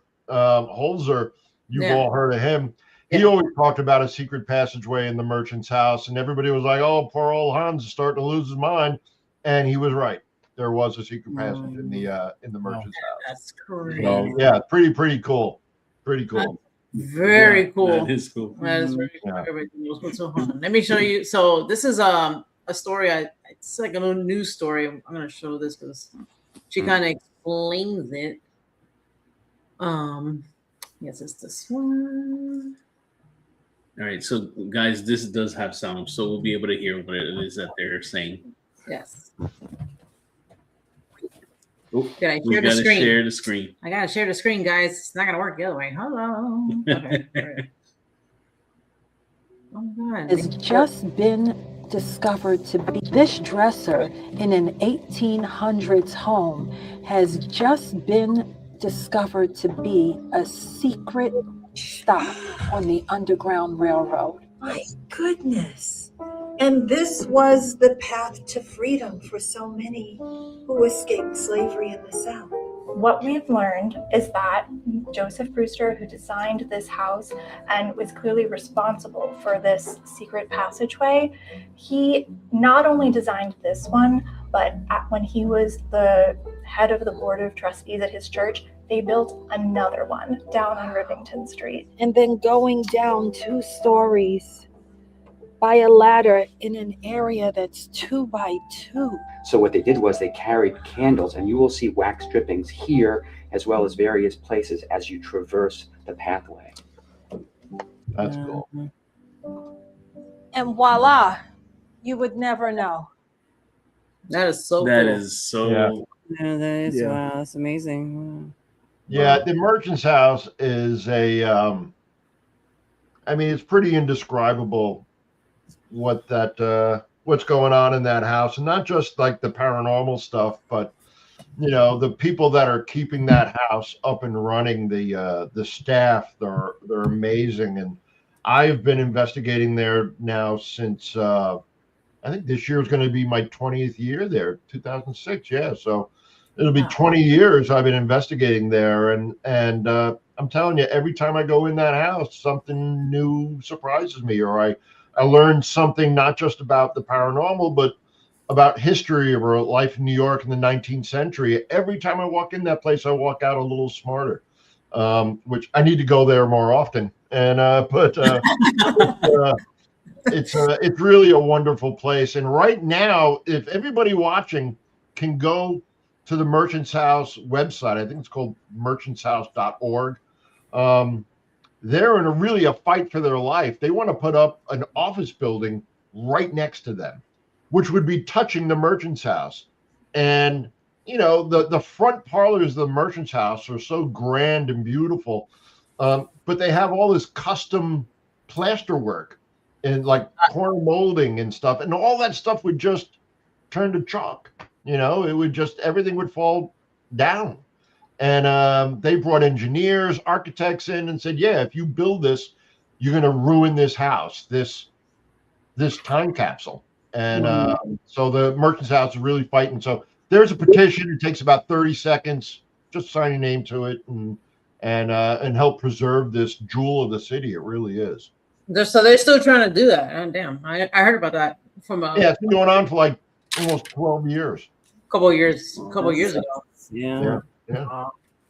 you've all heard of him. He always talked about a secret passageway in the merchant's house, and everybody was like, "Oh, poor old Hans is starting to lose his mind," and he was right. There was a secret passage in the merchant's house. That's crazy. So, yeah, pretty cool. Pretty cool. Very cool. That is cool. That is very cool. So hold on. Let me show you. So this is a story. It's like a little news story. I'm gonna show this because she kind of explains it. Yes, it's this one. All right, so guys, this does have sound, so we'll be able to hear what it is that they're saying. Yes. Oh, Did I we share the gotta screen? share the screen. I gotta share the screen, guys. It's not gonna work the other way. Hello. Okay. All right. Oh my God. Has just been discovered to be this dresser in an 1800s home has just been discovered to be a secret stop on the Underground Railroad. My goodness. And this was the path to freedom for so many who escaped slavery in the South. What we've learned is that Joseph Brewster, who designed this house and was clearly responsible for this secret passageway, he not only designed this one, but when he was the head of the board of trustees at his church, they built another one down on Rivington Street. And then going down 2 stories by a ladder in an area that's 2 by 2. So what they did was they carried candles, and you will see wax drippings here as well as various places as you traverse the pathway. That's cool. And voila, you would never know. That is so That cool. is so. Yeah, that is wow. That's amazing. Wow. Yeah, the merchant's house is it's pretty indescribable what's going on in that house, and not just like the paranormal stuff, but the people that are keeping that house up and running, the staff, they're amazing. And I've been investigating there now since I think this year is going to be my 20th year there, 2006. Yeah, so it'll be 20 years I've been investigating there, and I'm telling you, every time I go in that house, something new surprises me, or I learned something not just about the paranormal, but about history or life in New York in the 19th century. Every time I walk in that place, I walk out a little smarter, which I need to go there more often. And it's really a wonderful place. And right now, if everybody watching can go to the Merchant's House website, I think it's called merchantshouse.org. They're in a fight for their life. They want to put up an office building right next to them, which would be touching the merchant's house. And, the front parlors of the merchant's house are so grand and beautiful, but they have all this custom plaster work and like corner molding and stuff. And all that stuff would just turn to chalk. It would just, everything would fall down. And they brought engineers, architects in and said, yeah, if you build this, you're going to ruin this house, this time capsule. And so the merchant's house is really fighting. So there's a petition. It takes about 30 seconds. Just sign your name to it and help preserve this jewel of the city. It really is. So they're still trying to do that. Oh, damn. I heard about that from it's been going on for like almost 12 years. Couple years ago. Yeah.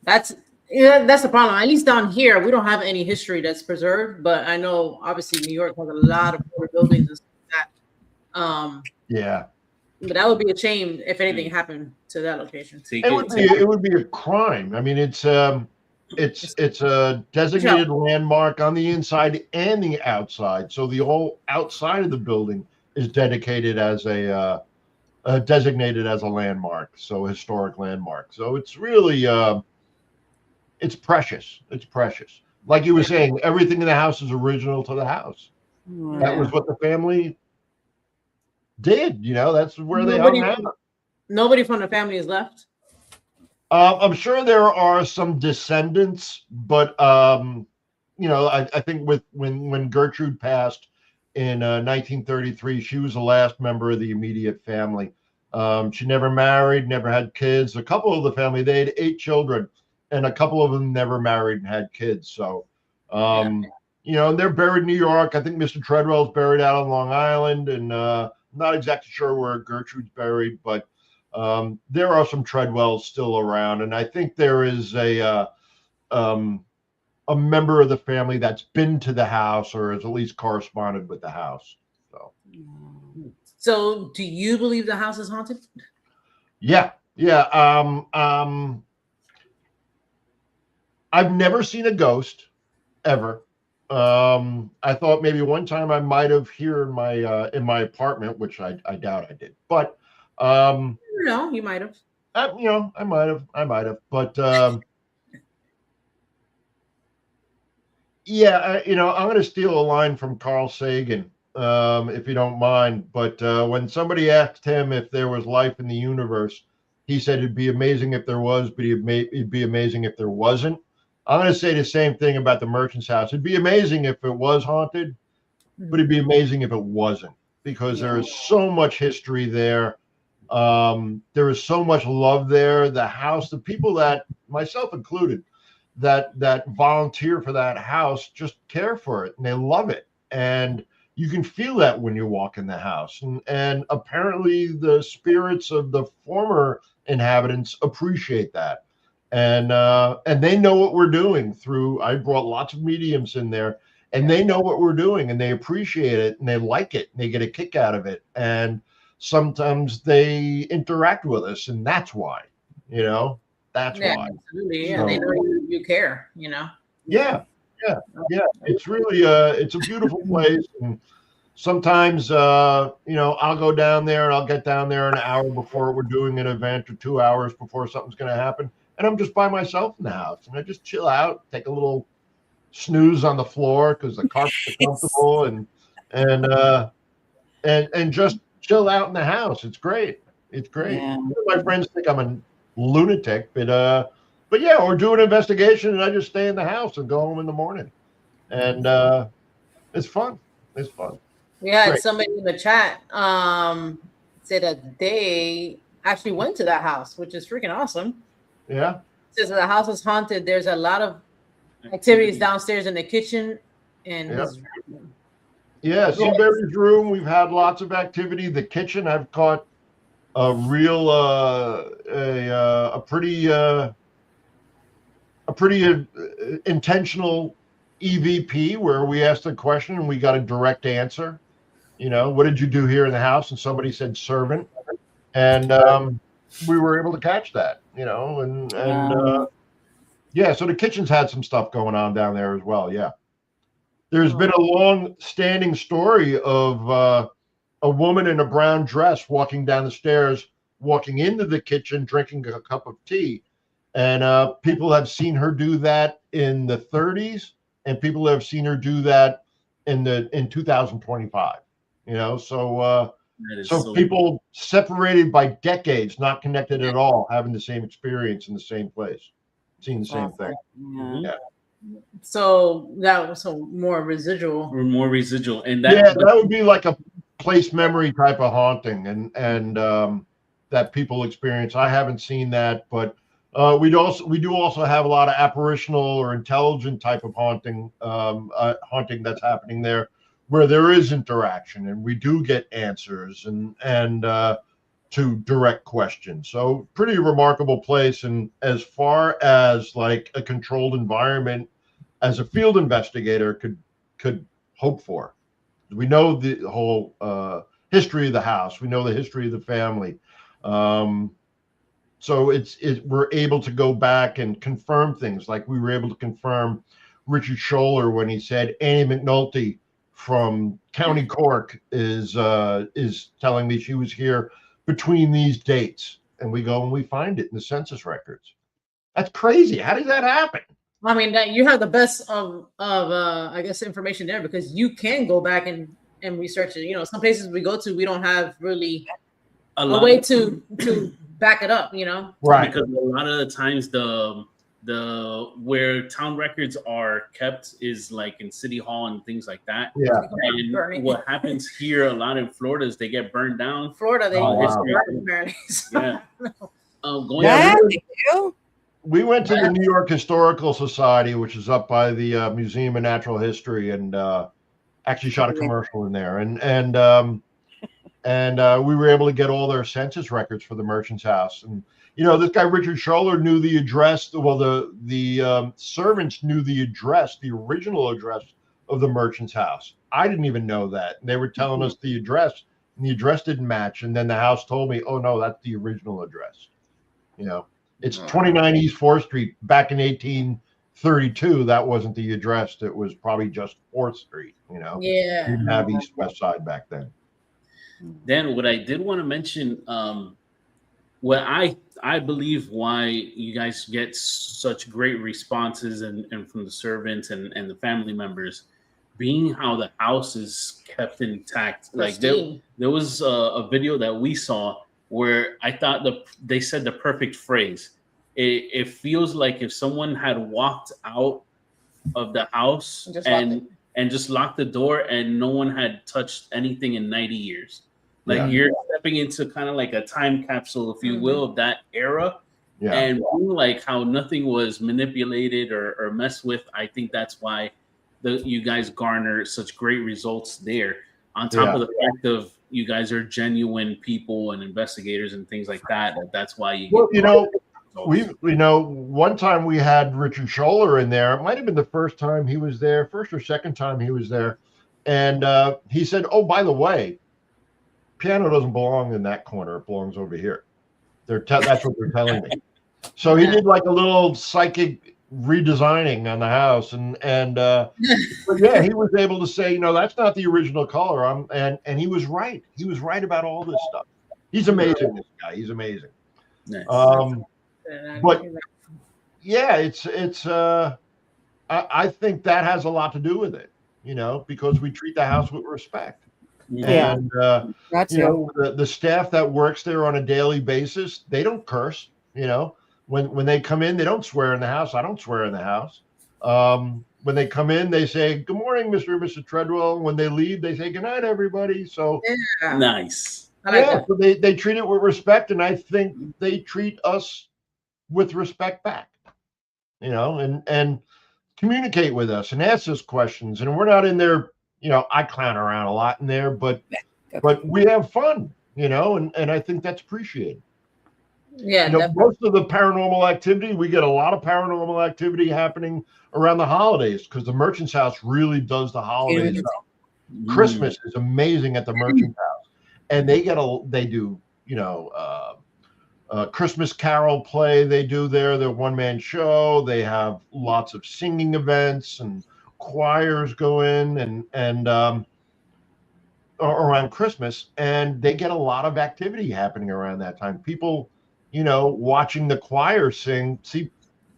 That's the problem. At least down here, we don't have any history that's preserved. But I know, obviously, New York has a lot of buildings and stuff like that. But that would be a shame if anything happened to that location. It would be a crime. I mean, it's a designated landmark on the inside and the outside. So the whole outside of the building is dedicated as a designated as a landmark, so historic landmark. So it's really it's precious. It's precious. Like you were saying, everything in the house is original to the house. That was what the family did. That's where they hung out. Nobody from the family is left. I'm sure there are some descendants, but I think when Gertrude passed in 1933, she was the last member of the immediate family. She never married, never had kids. A couple of the family, they had 8 children, and a couple of them never married and had kids. So, and they're buried in New York. I think Mr. Treadwell's buried out on Long Island, and I'm not exactly sure where Gertrude's buried, but there are some Treadwells still around, and I think there is a member of the family that's been to the house or has at least corresponded with the house. So do you believe the house is haunted? Yeah. I've never seen a ghost ever. I thought maybe one time I might have here in my apartment, which I doubt I did, but no, you might have. I might have, but yeah, I'm going to steal a line from Carl Sagan, if you don't mind. But when somebody asked him if there was life in the universe, he said it'd be amazing if there was, but it'd be amazing if there wasn't. I'm going to say the same thing about the merchant's house. It'd be amazing if it was haunted, but it'd be amazing if it wasn't, because there is so much history there. There is so much love there. The house, the people that, myself included, that volunteer for that house just care for it and they love it. And you can feel that when you walk in the house. And apparently the spirits of the former inhabitants appreciate that. And they know what we're doing I brought lots of mediums in there, and they know what we're doing and they appreciate it and they like it and they get a kick out of it. And sometimes they interact with us, and that's why, that's why. Absolutely. Yeah, they know you care, Yeah. It's really it's a beautiful place. And sometimes I'll go down there and I'll get down there an hour before we're doing an event or 2 hours before something's going to happen, and I'm just by myself in the house and I just chill out, take a little snooze on the floor because the carpets are comfortable, and just chill out in the house. It's great. Yeah. My friends think I'm a lunatic, but yeah, or do an investigation and I just stay in the house and go home in the morning, and it's fun. We had somebody in the chat said that they actually went to that house, which is freaking awesome. Yeah. Says the house is haunted. There's a lot of activities downstairs in the kitchen and his room. Yeah, Seabury's room, we've had lots of activity. The kitchen, I've caught a real a pretty intentional EVP where we asked a question and we got a direct answer. What did you do here in the house? And somebody said servant, and we were able to catch that. So the kitchen's had some stuff going on down there as well. Yeah. There's been a long-standing story of a woman in a brown dress walking down the stairs, walking into the kitchen, drinking a cup of tea. And people have seen her do that in the 30s, and people have seen her do that in 2025. So people separated by decades, not connected at all, having the same experience in the same place, seeing the same thing. Yeah. So that was more residual. And that would be like a place memory type of haunting, and that people experience. I haven't seen that, but we do also have a lot of apparitional or intelligent type of haunting that's happening there, where there is interaction and we do get answers and to direct questions. So pretty remarkable place. And as far as like a controlled environment as a field investigator could hope for. We know the whole history of the house. We know the history of the family. So we're able to go back and confirm things, like we were able to confirm Richard Scholler when he said Annie McNulty from County Cork is telling me she was here between these dates. And we go and we find it in the census records. That's crazy. How did that happen? I mean, that you have the best of I guess information there, because you can go back and research it. You know, some places we go to, we don't have really a way to back it up. You know, right? Because a lot of the times the where town records are kept is like in City Hall and things like that. Yeah. And what happens here a lot in Florida is they get burned down. Florida, they apparently. Yeah. We went to the New York Historical Society, which is up by the Museum of Natural History, and actually shot a commercial in there. And we were able to get all their census records for the Merchant's House. And you know, this guy Richard Scholler knew the address. Well, the servants knew the address, the original address of the Merchant's House. I didn't even know that. They were telling us the address, and the address didn't match. And then the house told me, "Oh no, that's the original address." You know, it's 29 East 4th Street. Back in 1832, that wasn't the address. It was probably just 4th Street. You know, yeah, we didn't have East West Side back then. Dan, what I did want to mention, what I believe why you guys get such great responses and from the servants and the family members, being how the house is kept intact. Like there was a video that we saw where I thought they said the perfect phrase. It feels like if someone had walked out of the house and just locked the door and no one had touched anything in 90 years. Like you're stepping into kind of like a time capsule, if you will, of that era. Yeah. And like how nothing was manipulated or messed with. I think that's why you guys garner such great results there. On top of the fact of you guys are genuine people and investigators and things like that. That's why you. Well, one time we had Richard Scholler in there. It might have been the first time he was there, first or second time he was there, and he said, "Oh, by the way, piano doesn't belong in that corner. It belongs over here." That's what they're telling me. So he did like a little psychic redesigning on the house, but yeah, he was able to say, that's not the original color. And he was right. He was right about all this stuff. He's amazing. This guy. He's amazing. Nice. But yeah, I think that has a lot to do with it. Because we treat the house with respect. Yeah. And the staff that works there on a daily basis, they don't curse. When they come in, they don't swear in the house. I don't swear in the house. When they come in, they say, "Good morning, Mr. and Mrs. Treadwell." When they leave, they say, "Good night, everybody." So nice. So they treat it with respect, and I think they treat us with respect back. And communicate with us and ask us questions. And we're not in there. I clown around a lot in there, but we have fun. And I think that's appreciated. Yeah, most of the paranormal activity, we get a lot of paranormal activity happening around the holidays because the Merchant's House really does the holidays. Christmas is amazing at the Merchant's House, and they do Christmas Carol play. They do their one-man show. They have lots of singing events, and choirs go in and around Christmas, and they get a lot of activity happening around that time. People watching the choir sing, see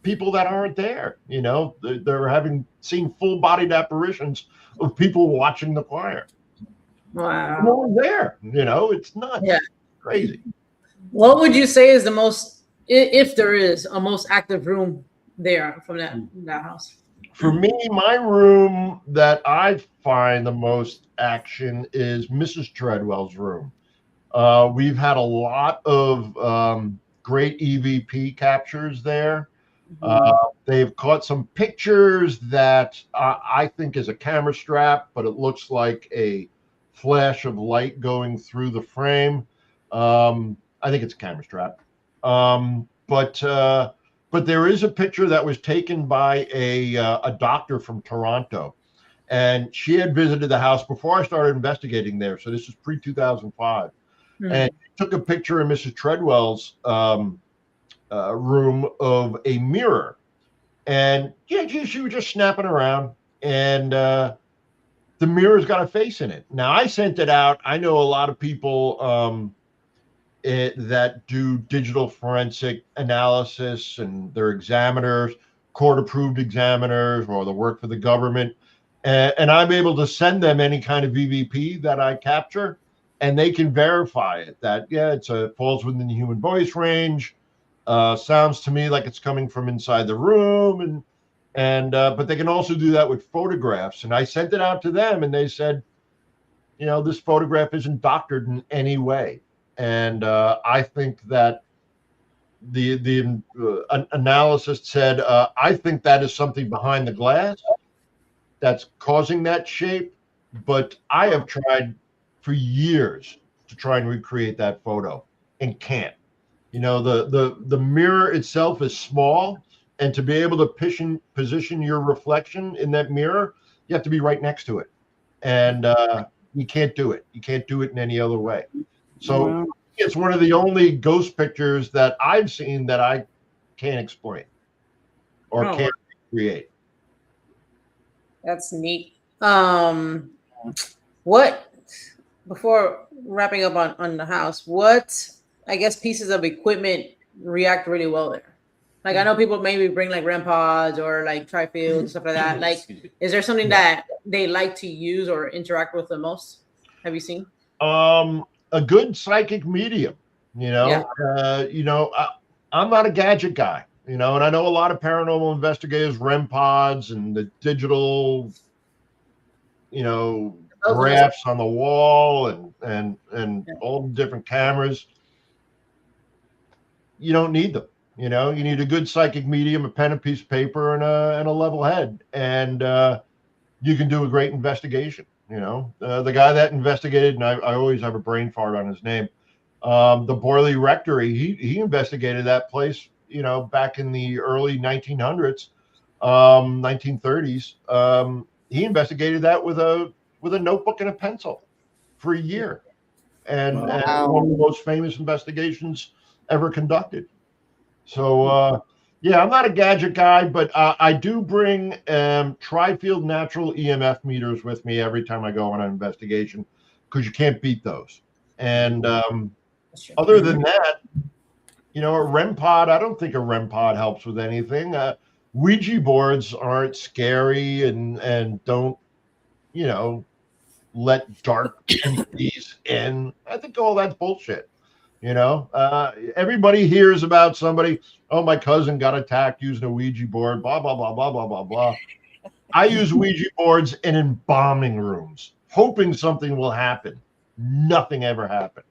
people that aren't there. They're seen full-bodied apparitions of people watching the choir. Wow. No one's there. It's nuts. Yeah. Crazy. What would you say is the most, if there is a most active room there from that house? For me, my room that I find the most action is Mrs. Treadwell's room. We've had a lot of great EVP captures there. They've caught some pictures that I think is a camera strap, but it looks like a flash of light going through the frame. I think it's a camera strap. But there is a picture that was taken by a doctor from Toronto, and she had visited the house before I started investigating there. So this is pre-2005. And took a picture in Mrs. Treadwell's room of a mirror. And she was just snapping around, and the mirror's got a face in it. Now, I sent it out. I know a lot of people that do digital forensic analysis, and they're examiners, court-approved examiners, or they work for the government. And I'm able to send them any kind of EVP that I capture, and they can verify it. That it falls within the human voice range. Sounds to me like it's coming from inside the room, but they can also do that with photographs. And I sent it out to them, and they said, this photograph isn't doctored in any way. And I think that the analyst said, I think that is something behind the glass that's causing that shape. But I have tried for years to try and recreate that photo and can't. The mirror itself is small, and to be able to position your reflection in that mirror, you have to be right next to it. And you can't do it. You can't do it in any other way. So it's one of the only ghost pictures that I've seen that I can't explain or can't create. That's neat. Before wrapping up on the house, what, I guess, pieces of equipment react really well there? Like, I know people maybe bring like REM pods or like tri-field and stuff like that. Like, is there something that they like to use or interact with the most? Have you seen? A good psychic medium, I'm not a gadget guy, and I know a lot of paranormal investigators, REM pods and the digital, graphs on the wall and all the different cameras. You don't need them. You need a good psychic medium, a pen, a piece of paper, and a level head, and you can do a great investigation. The guy that investigated, and I always have a brain fart on his name, the Borley Rectory. He investigated that place, back in the early 1900s, 1930s. He investigated that with a notebook and a pencil for a year, and one of the most famous investigations ever conducted. So I'm not a gadget guy, but I do bring tri-field natural EMF meters with me every time I go on an investigation, because you can't beat those. And other than that, a REM pod, I don't think a REM pod helps with anything. Ouija boards aren't scary and don't, let dark entities in. I think all that's bullshit. Everybody hears about somebody, oh, my cousin got attacked using a Ouija board, blah, blah, blah, blah, blah, blah, blah. I use Ouija boards in embalming rooms, hoping something will happen. Nothing ever happened.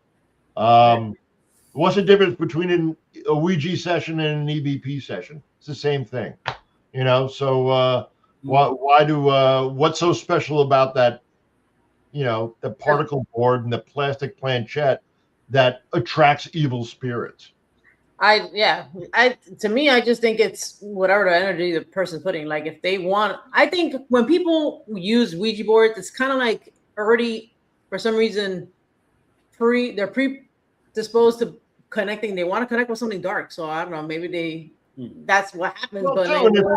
What's the difference between a Ouija session and an EVP session? It's the same thing, so what's so special about that, the particle board and the plastic planchette that attracts evil spirits? To me, I just think it's whatever the energy the person's putting. Like, if they want, I think when people use Ouija boards, it's kind of like already, for some reason, they're predisposed to connecting. They want to connect with something dark. So I don't know, maybe that's what happens. Well, but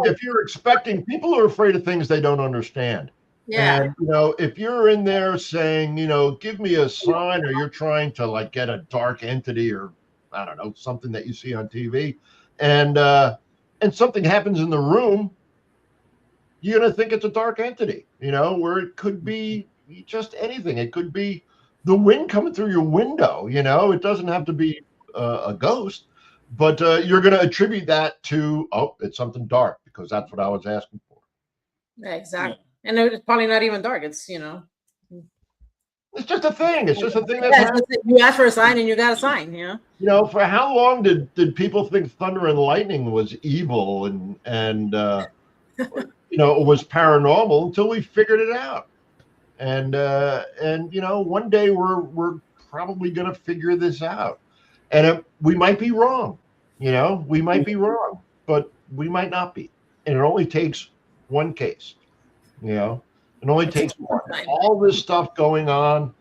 if you're expecting, people are afraid of things they don't understand. Yeah. And, if you're in there saying, give me a sign, or you're trying to like get a dark entity, or I don't know, something that you see on TV, and something happens in the room, you're going to think it's a dark entity, where it could be just anything. It could be the wind coming through your window, it doesn't have to be a ghost, but you're going to attribute that to, it's something dark, because that's what I was asking for. Yeah, exactly. And it's probably not even dark. It's, it's just a thing. It's just a thing that you ask for a sign and you got a sign, For how long did people think thunder and lightning was evil and was paranormal, until we figured it out? And one day we're probably going to figure this out, and we might be wrong. We might be wrong, but we might not be. And it only takes one case. It only takes all this stuff going on,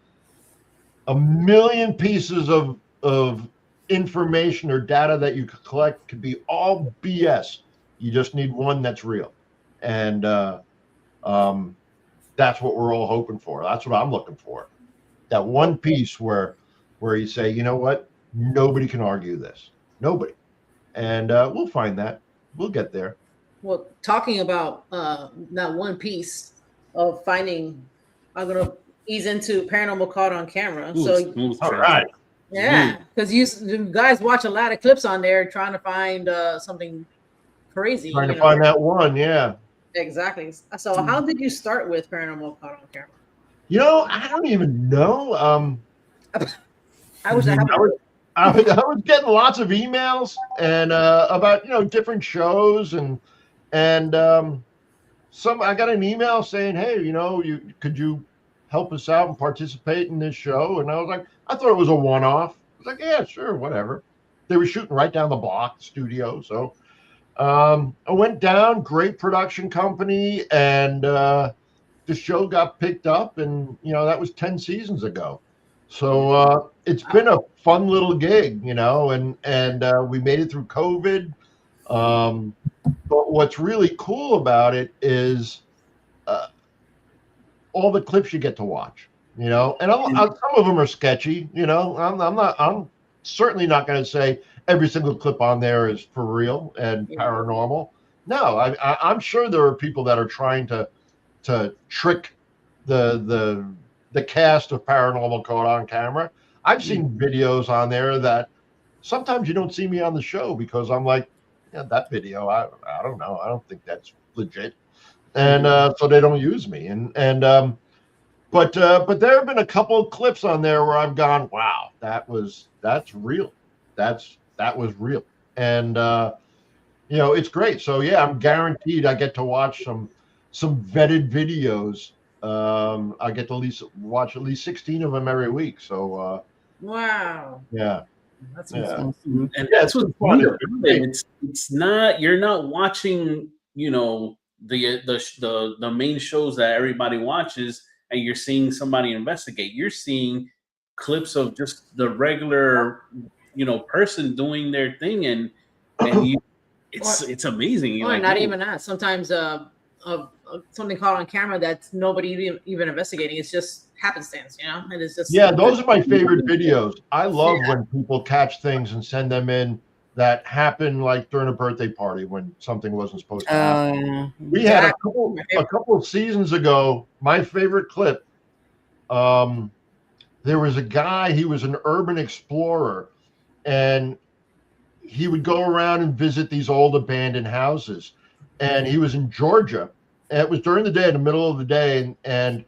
a million pieces of information or data that you could collect could be all BS. You just need one that's real. And that's what we're all hoping for. That's what I'm looking for. That one piece where you say, you know what? Nobody can argue this. Nobody. And we'll find that. We'll get there. Well, talking about that one piece of finding, I'm gonna ease into Paranormal Caught on camera. So, all right, yeah, because you guys watch a lot of clips on there trying to find something crazy. Trying to find that one, yeah. Exactly. So, how did you start with Paranormal Caught on camera? You know, I don't even know. I wish I had. I was getting lots of emails and about different shows and some. I got an email saying, "Hey, could you help us out and participate in this show?" And I was like, I thought it was a one-off. I was like, yeah, sure, whatever. They were shooting right down the block studio, so I went down. Great production company, and the show got picked up, and that was 10 seasons ago. So it's been a fun little gig, and we made it through COVID. But what's really cool about it is all the clips you get to watch, and some of them are sketchy. I'm certainly not going to say every single clip on there is for real and paranormal. No, I'm sure there are people that are trying to trick the cast of Paranormal Caught on camera. I've seen videos on there that sometimes you don't see me on the show because I'm like, yeah, that video, I don't know. I don't think that's legit. And so they don't use me. But there have been a couple of clips on there where I've gone, wow, that's real. That was real. And it's great. So yeah, I'm guaranteed I get to watch some vetted videos. I get to watch at least 16 of them every week. So wow. Yeah. That's awesome. And that's what's fun. It's not, you're not watching, the main shows that everybody watches and you're seeing somebody investigate. You're seeing clips of just the regular, person doing their thing, and it's amazing. Or not even that. Sometimes something caught on camera that's nobody even investigating. It's just happenstance, and it's just those are my favorite videos. I love when people catch things and send them in that happen like during a birthday party when something wasn't supposed to happen. We had a couple of seasons ago, my favorite clip. There was a guy, he was an urban explorer, and he would go around and visit these old abandoned houses. And he was in Georgia. And it was during the day, in the middle of the day, and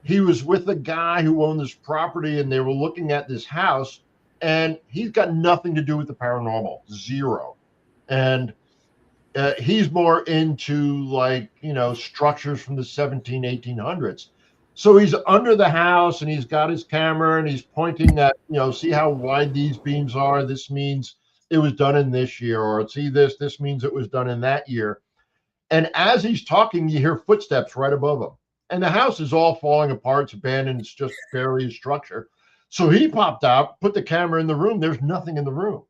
he was with a guy who owned this property, and they were looking at this house, and he's got nothing to do with the paranormal, zero. And he's more into structures from the 1800s. So he's under the house, and he's got his camera, and he's pointing at, see how wide these beams are. This means it was done in this year, or see this means it was done in that year. And as he's talking, you hear footsteps right above him. And the house is all falling apart. It's abandoned. It's just barely a structure. So he popped out, put the camera in the room. There's nothing in the room.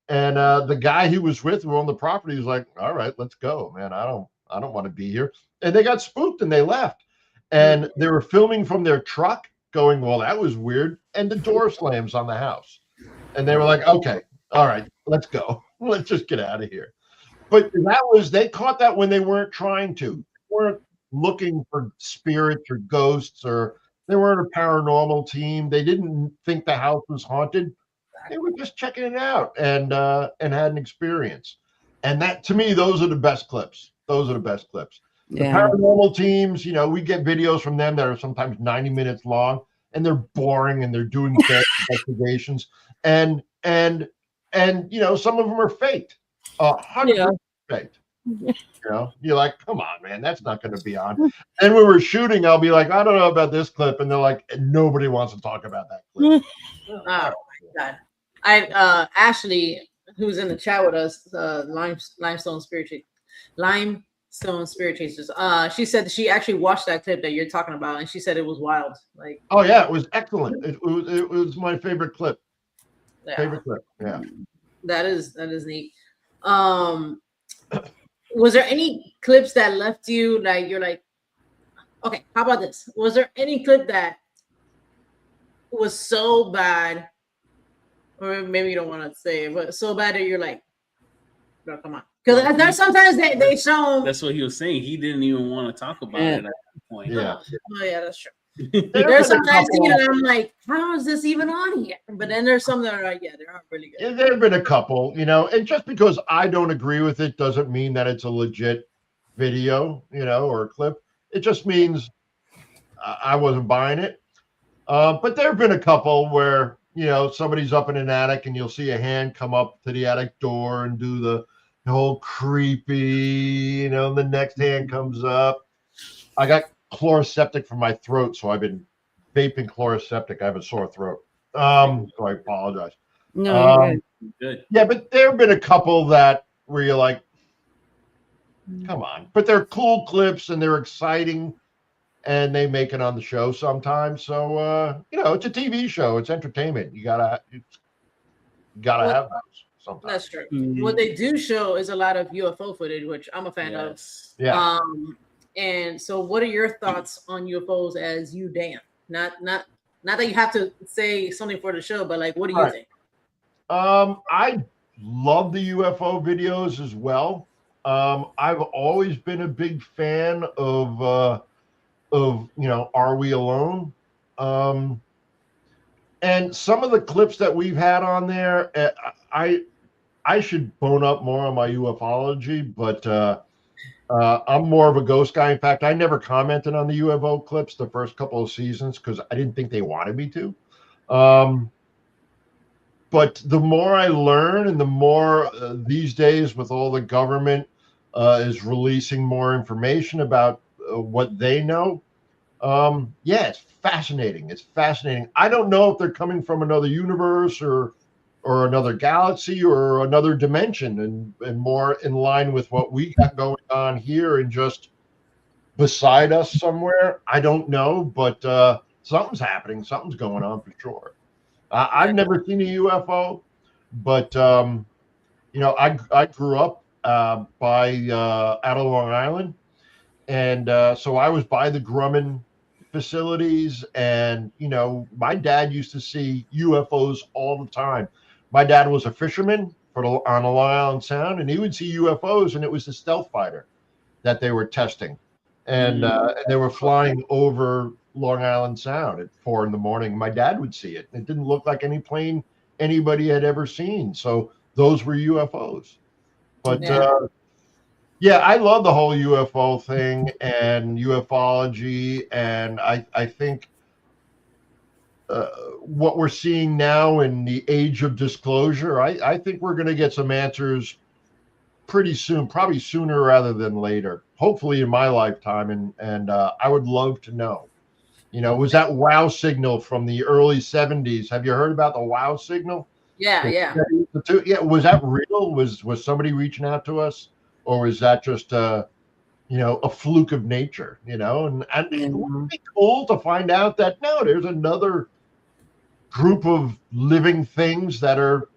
And the guy he was with who owned the property was like, all right, let's go, man. I don't want to be here. And they got spooked and they left. And they were filming from their truck going, well, that was weird. And the door slams on the house. And they were like, okay, all right, let's go. Let's just get out of here. But they caught that when they weren't trying to. They weren't looking for spirits or ghosts, or they weren't a paranormal team. They didn't think the house was haunted. They were just checking it out and had an experience. And that, to me, those are the best clips. Those are the best clips. The paranormal teams, we get videos from them that are sometimes 90 minutes long, and they're boring, and they're doing investigations. And some of them are faked. 100% faked. You're like, come on, man, that's not going to be on. And when we're shooting, I'll be like, I don't know about this clip, and they're like, nobody wants to talk about that clip. Oh my God. Ashley, who's in the chat with us, Limestone Spirit Chasers. She said that she actually watched that clip that you're talking about, and she said it was wild. Like, oh yeah, it was excellent. It was my favorite clip. Favorite clip. Yeah. That is neat. Was there any clips that left you like you're like, okay, how about this? Was there any clip that was so bad or maybe you don't want to say it, but so bad that you're like, bro, come on. Because there's sometimes they show. That's what he was saying. He didn't even want to talk about it at that point. Yeah. Oh, yeah, that's true. There's sometimes I'm like, how is this even on here? But then there's some that are like, yeah, they aren't really good. Yeah, there have been a couple, and just because I don't agree with it doesn't mean that it's a legit video, or a clip. It just means I wasn't buying it. But there have been a couple where, somebody's up in an attic and you'll see a hand come up to the attic door and do the whole creepy, the next hand comes up. I got chloroseptic from my throat, so I've been vaping chloroseptic. I have a sore throat. So I apologize. No, good. Yeah, but there have been a couple that where you're like, come on. But they're cool clips and they're exciting and they make it on the show sometimes. So it's a TV show, it's entertainment. You gotta have those sometimes. That's true. What they do show is a lot of UFO footage, which I'm a fan of. Yeah. And so what are your thoughts on UFOs as you, Dan? Not that you have to say something for the show, but like, what do you think? I love the UFO videos as well. I've always been a big fan of Are We Alone? And some of the clips that we've had on there, I should bone up more on my ufology, but I'm more of a ghost guy. In fact, I never commented on the UFO clips the first couple of seasons because I didn't think they wanted me to. But the more I learn and the more these days with all the government is releasing more information about what they know, it's fascinating. It's fascinating. I don't know if they're coming from another universe or another galaxy or another dimension and more in line with what we got going on here and just beside us somewhere. I don't know, but something's happening. Something's going on for sure. I've never seen a UFO, but I grew up out of Long Island, and so I was by the Grumman facilities, and my dad used to see UFOs all the time. My dad was a fisherman on the Long Island Sound, and he would see UFOs, and it was the stealth fighter that they were testing, and they were flying over Long Island Sound at 4 a.m. My dad would see it. It didn't look like any plane anybody had ever seen. So those were UFOs. But I love the whole UFO thing and ufology. And I think what we're seeing now in the age of disclosure, I think we're going to get some answers pretty soon, probably sooner rather than later, hopefully in my lifetime. And I would love to know. Was that wow signal from the early 70s? Have you heard about the wow signal? Yeah. Was that real? Was somebody reaching out to us, or was that just a fluke of nature? And it would be cool to find out that no, there's another group of living things that are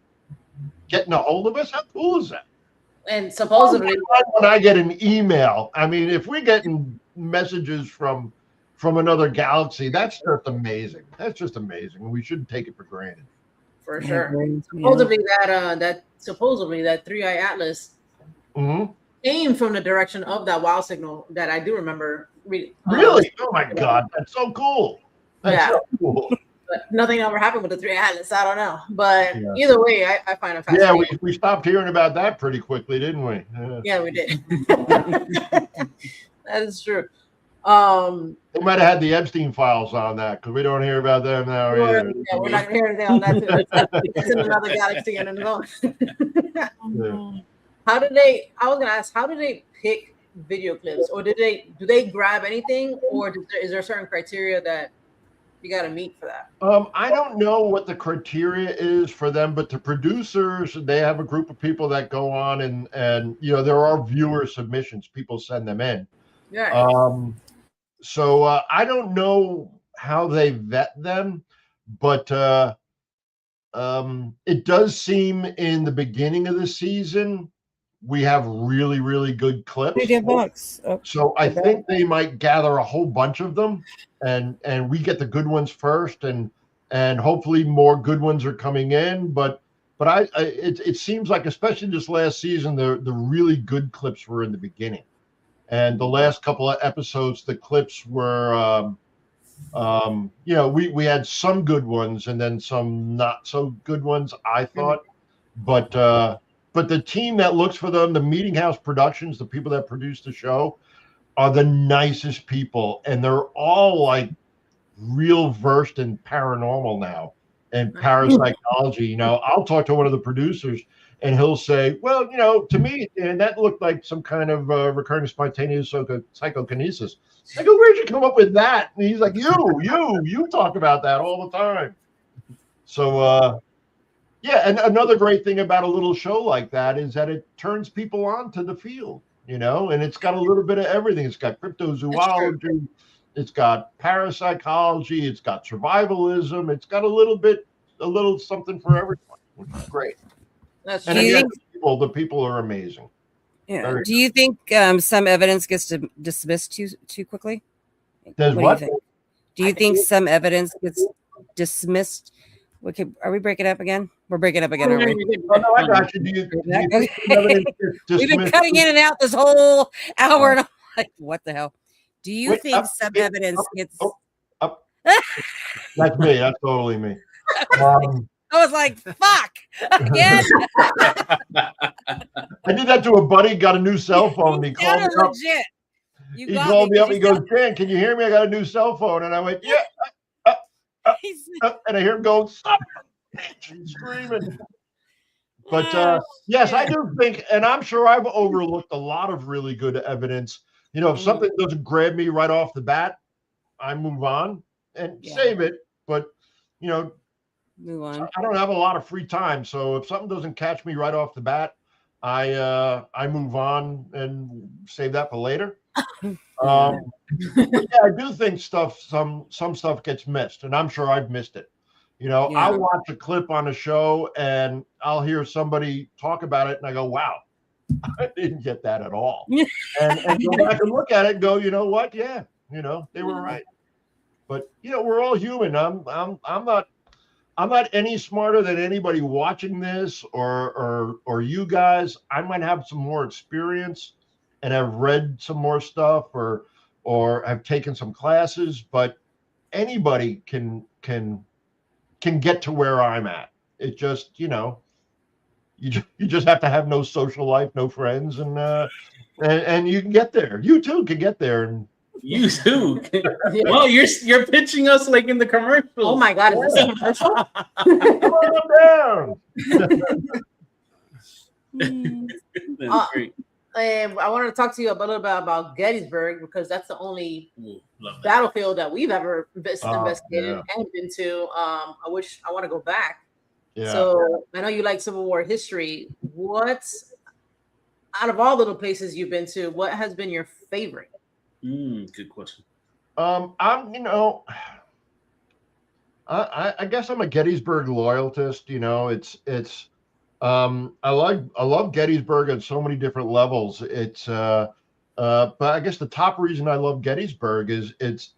getting a hold of us. How cool is that? And supposedly, when I get an email, I mean, if we're getting messages from another galaxy, that's just amazing. That's just amazing. We shouldn't take it for granted. For sure. Supposedly that 3-eye atlas came from the direction of that wow signal that I do remember reading. Really? Oh my God, that's so cool. That's so cool. But nothing ever happened with the 3-eye atlas. I don't know. But either way, I find it fascinating. Yeah, we stopped hearing about that pretty quickly, didn't we? Yeah, we did. That is true. We might have had the Epstein files on that because we don't hear about them now either. Yeah, we're not going to hear anything on that too. It's in another galaxy and in own. How did they pick video clips, or do they grab anything, or is there certain criteria that you got to meet for that? I don't know what the criteria is for them, but the producers, they have a group of people that go on and there are viewer submissions. People send them in. Yeah. So I don't know how they vet them, but it does seem in the beginning of the season we have really, really good clips. So I think they might gather a whole bunch of them, and we get the good ones first, and and hopefully more good ones are coming in. But it seems like, especially this last season, the really good clips were in the beginning, and the last couple of episodes, the clips were, we had some good ones and then some not so good ones, I thought. But the team that looks for them, the Meeting House Productions, the people that produce the show, are the nicest people, and they're all like real versed in paranormal now and parapsychology. I'll talk to one of the producers and he'll say, well, to me, and that looked like some kind of recurring spontaneous psychokinesis. I go, where'd you come up with that? And he's like, you talk about that all the time. So, yeah, and another great thing about a little show like that is that it turns people on to the field, and it's got a little bit of everything. It's got cryptozoology, it's got parapsychology, it's got survivalism, it's got a little something for everyone, which is great. That's and again, the people are amazing. Yeah. Do you think some evidence gets dismissed too quickly? Does what? Do you think some evidence gets dismissed? Okay, are we breaking up again? We're breaking up again, aren't we? Oh, no, I got you. Do you think evidence gets We've been dismissed? cutting in and out this whole hour, and I'm like, what the hell? Do you think some evidence gets? That's me. That's totally me. I was like, fuck again. I did that to a buddy. Got a new cell phone. He called me up. Legit. He called me up. He goes, Dan, can you hear me? I got a new cell phone. And I went, yeah. And I hear him go, stop screaming. But yes, I do think, and I'm sure I've overlooked a lot of really good evidence. If something doesn't grab me right off the bat, I move on and save it. But move on. I don't have a lot of free time, so if something doesn't catch me right off the bat, I move on and save that for later. But yeah, I do think some stuff gets missed, and I'm sure I've missed it. I'll watch a clip on a show and I'll hear somebody talk about it, and I go, "Wow, I didn't get that at all." and go back and look at it and go, "You know what? Yeah, they were right." But we're all human. I'm not any smarter than anybody watching this or you guys. I might have some more experience and have read some more stuff or have taken some classes, but anybody can get to where I'm at. It just, you just have to have no social life, no friends, and you can get there. You too can get there. And you too. Well, you're pitching us like in the commercial. Oh my God, is this a commercial? Come on down. That's great. I wanted to talk to you a little bit about Gettysburg, because that's the only battlefield that we've ever investigated and been to. I want to go back. Yeah. So I know you like Civil War history. What's, out of all little places you've been to, what has been your favorite? Good question. I guess I'm a Gettysburg loyalist. I love Gettysburg on so many different levels. But I guess the top reason I love Gettysburg is it's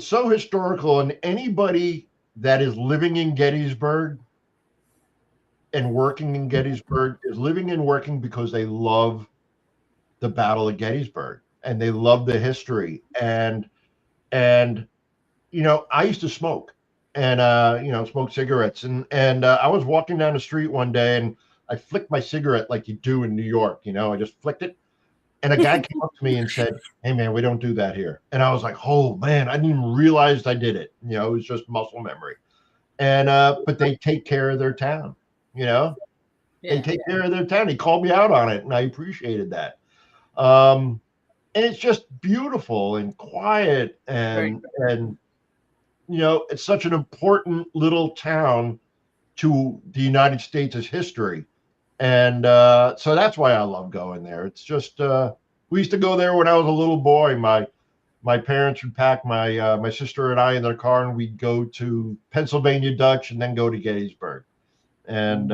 so historical, and anybody that is living in Gettysburg and working in Gettysburg is living and working because they love the Battle of Gettysburg and they love the history. And I used to smoke. And smoke cigarettes, and I was walking down the street one day and I flicked my cigarette like you do in New York. I just flicked it, and a guy came up to me and said, "Hey man, we don't do that here." And I was like, "Oh man, I didn't even realize I did it." It was just muscle memory. And but they take care of their town. They take care of their town. He called me out on it, and I appreciated that. And it's just beautiful and quiet, and it's such an important little town to the United States' history. And so that's why I love going there. It's just, we used to go there when I was a little boy. My parents would pack my sister and I in their car, and we'd go to Pennsylvania Dutch and then go to Gettysburg. And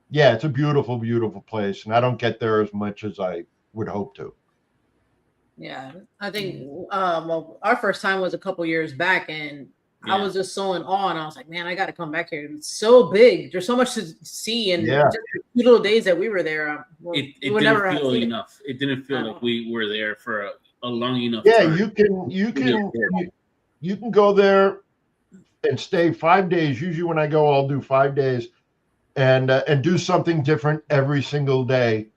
yeah, it's a beautiful, beautiful place. And I don't get there as much as I would hope to. Yeah, I think our first time was a couple years back, and I was just so in awe, and I was like, man, I got to come back here. It's so big. There's so much to see, and just the 2 little days that we were there, it didn't feel enough. It didn't feel like we were there for a long enough time. You can go there and stay 5 days. Usually, when I go, I'll do 5 days, and do something different every single day,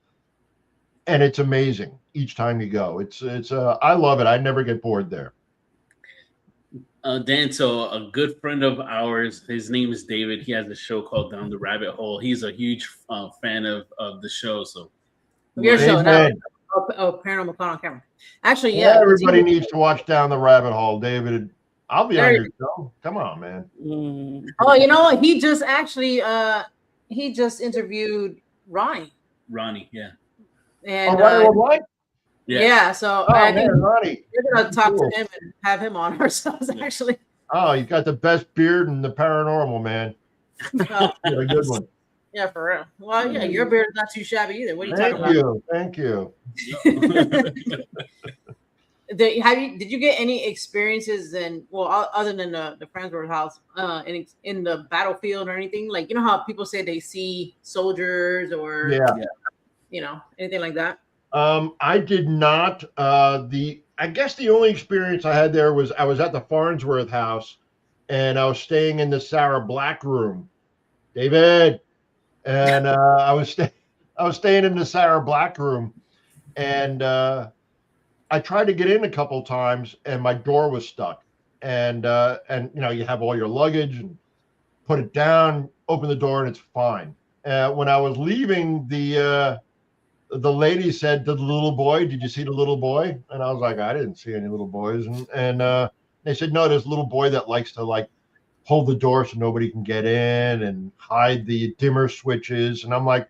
and it's amazing each time you go. It's I love it. I never get bored there. Dan, so a good friend of ours, his name is David. He has a show called Down the Rabbit Hole. He's a huge fan of the show. So your show, Paranormal Caught on camera. Actually, yeah. Everybody needs to watch Down the Rabbit Hole. David, I'll be on your show. Come on, man. Oh, you know what? He just actually interviewed Ronnie. Ronnie, yeah. And so I think Ronnie, we're gonna talk to him and have him on ourselves. Actually. Oh, you got the best beard in the paranormal, man. A good one. Yeah, for real. Well, yeah, your beard is not too shabby either. What are you talking about? Thank you. Did you get any experiences other than the Friendsworth house, in the battlefield or anything? Like, you know how people say they see soldiers or anything like that? I did not. I guess the only experience I had there was I was at the Farnsworth house, and I was staying in the Sarah Black room, David, and I was staying in the Sarah Black room, and I tried to get in a couple times, and my door was stuck, and you have all your luggage and put it down, open the door, and it's fine. When I was leaving, the lady said to the little boy, "Did you see the little boy?" And I was like, "I didn't see any little boys." And they said, "No, there's a little boy that likes to hold the door so nobody can get in and hide the dimmer switches." And I'm like,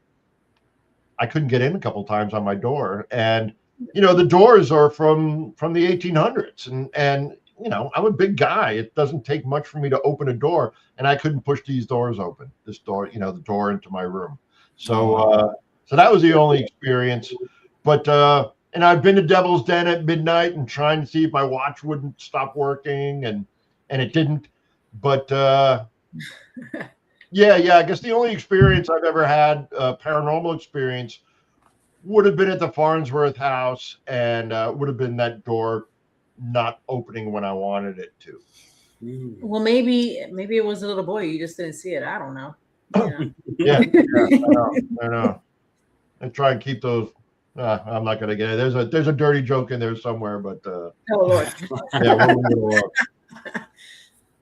I couldn't get in a couple times on my door, and the doors are from the 1800s, and I'm a big guy. It doesn't take much for me to open a door, and I couldn't push these doors open. This door, the door into my room. So that was the only experience. But and I've been to Devil's Den at midnight and trying to see if my watch wouldn't stop working, and it didn't. But I guess the only experience I've ever had, paranormal experience, would have been at the Farnsworth house, and would have been that door not opening when I wanted it to. Well, maybe it was a little boy. You just didn't see it. I don't know. Yeah, I know. I try and keep those. I'm not going to get it. There's a dirty joke in there somewhere, but oh Lord. Yeah.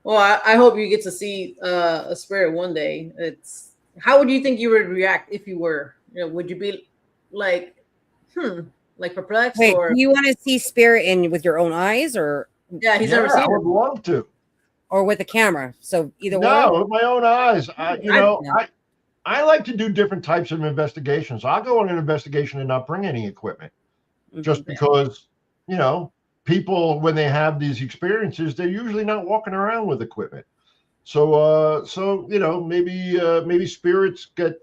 Well, I hope you get to see a spirit one day. How would you think you would react if you were? Would you be like perplexed? Wait, or you want to see spirit with your own eyes, or he's never seen I it. would love to. Or with a camera? So either one. No, with my own eyes. I like to do different types of investigations. I'll go on an investigation and not bring any equipment, just because people, when they have these experiences, they're usually not walking around with equipment. So maybe spirits get,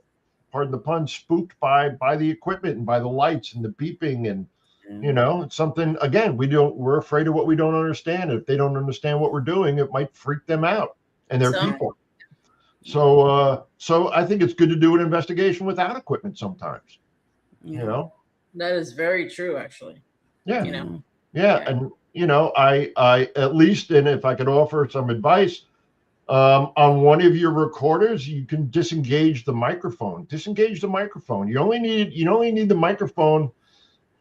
pardon the pun, spooked by the equipment and by the lights and the beeping, and it's something, again, we're afraid of what we don't understand. If they don't understand what we're doing, it might freak them out, and they're people. So I think it's good to do an investigation without equipment sometimes. That is very true, actually. Yeah. And I at least, and if I could offer some advice, on one of your recorders, you can disengage the microphone. You only need the microphone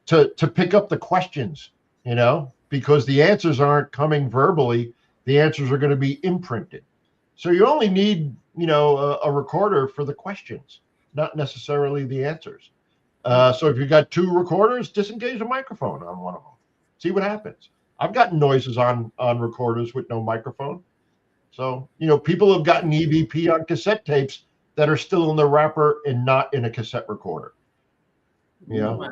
to pick up the questions, because the answers aren't coming verbally. The answers are going to be imprinted. So you only need, a recorder for the questions, not necessarily the answers. So if you've got 2 recorders, disengage the microphone on one of them. See what happens. I've gotten noises on recorders with no microphone. So, people have gotten EVP on cassette tapes that are still in the wrapper and not in a cassette recorder. Wow.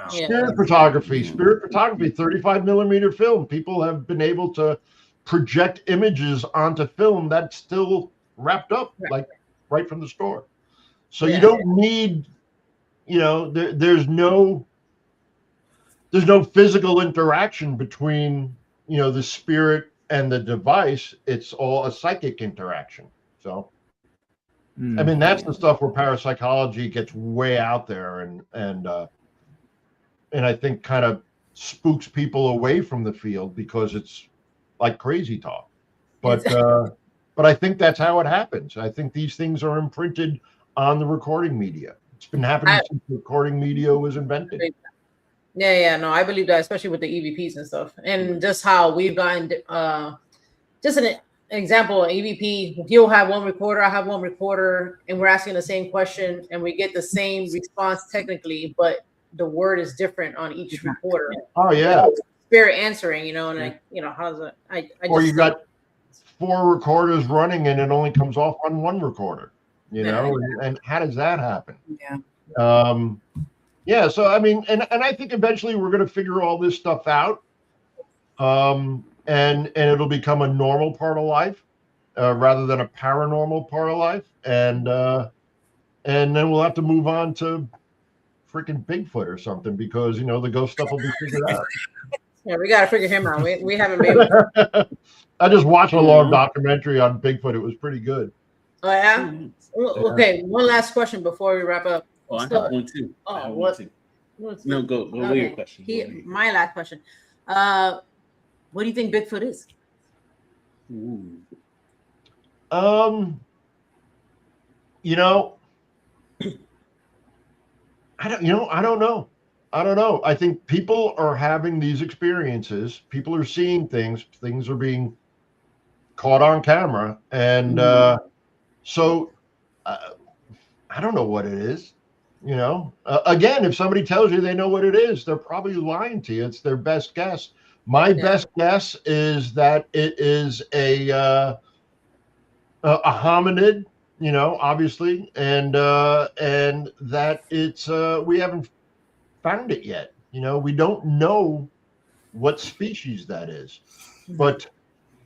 Spirit photography, 35 millimeter film. People have been able to project images onto film that's still wrapped up right from the store. So you don't need, there's no physical interaction between, the spirit and the device, it's all a psychic interaction. So, I mean, that's the stuff where parapsychology gets way out there, and I think kind of spooks people away from the field because it's like crazy talk. But I think that's how it happens. I think these things are imprinted on the recording media. It's been happening since recording media was invented. Yeah, no, I believe that, especially with the EVPs and stuff, and just how we've gotten. Just an example, EVP. You'll have one recorder, I have one recorder, and we're asking the same question, and we get the same response technically, but the word is different on each recorder. Oh yeah, spirit answering, and how's it? Or you got 4 recorders running, and it only comes off on one recorder. And how does that happen? Yeah. So I mean, and I think eventually we're going to figure all this stuff out, and it'll become a normal part of life, rather than a paranormal part of life, and then we'll have to move on to freaking Bigfoot or something, because the ghost stuff will be figured out. Yeah, we got to figure him out. We haven't made it. I just watched a long documentary on Bigfoot. It was pretty good. Oh yeah. Okay, one last question before we wrap up. Oh, I have one too. Oh, what? No, go with your question. My last question. What do you think Bigfoot is? I don't know. I think people are having these experiences. People are seeing things. Things are being caught on camera, and so I don't know what it is. Again, if somebody tells you they know what it is, they're probably lying to you. It's their best guess. My best guess is that it is a hominid, obviously, and that it's we haven't found it yet. We don't know what species that is, but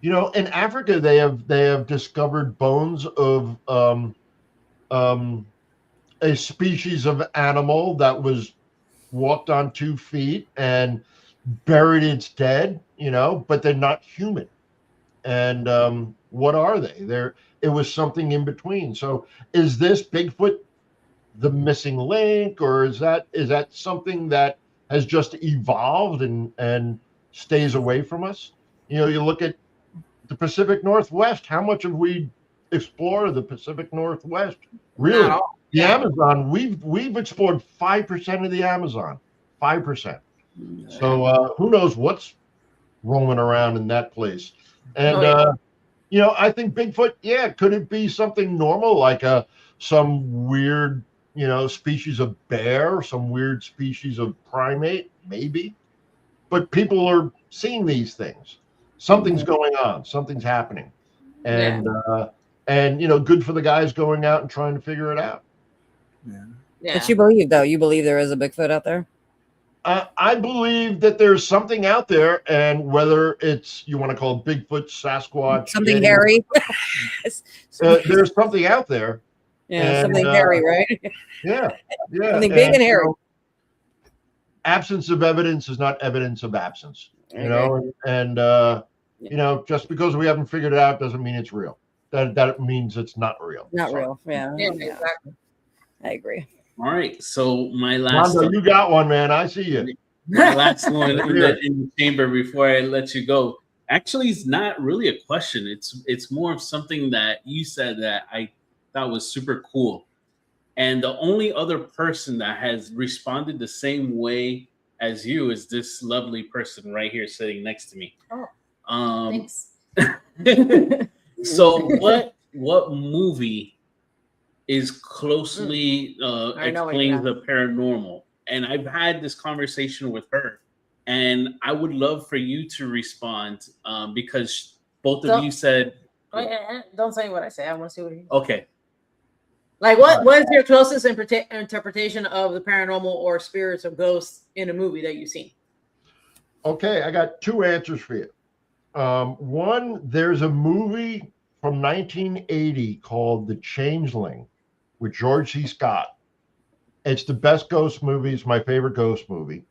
in Africa they have discovered bones of a species of animal that was walked on 2 feet and buried its dead, but they're not human. And what are they? It was something in between. So is this Bigfoot the missing link, or is that something that has just evolved and stays away from us? You look at the Pacific Northwest. How much have we explored the Pacific Northwest? Really? The Amazon, we've explored 5% of the Amazon. 5%. So who knows what's roaming around in that place? And I think Bigfoot, could it be something normal, like some weird species of bear, some weird species of primate? Maybe. But people are seeing these things. Something's going on, something's happening. And good for the guys going out and trying to figure it out. But you believe, though, there is a Bigfoot out there? I believe that there's something out there, and whether it's, you want to call it Bigfoot, Sasquatch, something hairy, there's something out there. Yeah, something hairy, right? Yeah. Something big and hairy. Absence of evidence is not evidence of absence. And just because we haven't figured it out doesn't mean it's real. That means it's not real. Not real. Yeah, exactly. I agree. All right. So my last Mondo, you got one, man. I see you. My last one in the chamber before I let you go. Actually, it's not really a question. It's more of something that you said that I thought was super cool. And the only other person that has responded the same way as you is this lovely person right here sitting next to me. Oh, thanks. So what movie is closely explains the paranormal? And I've had this conversation with her, and I would love for you to respond because both of you said. Don't say what I say. I want to see what you. Okay. Like what is your closest interpretation of the paranormal or spirits or ghosts in a movie that you've seen? Okay, I got 2 answers for you. One, there's a movie from 1980 called The Changeling with George C. Scott. It's the best ghost movie. It's my favorite ghost movie.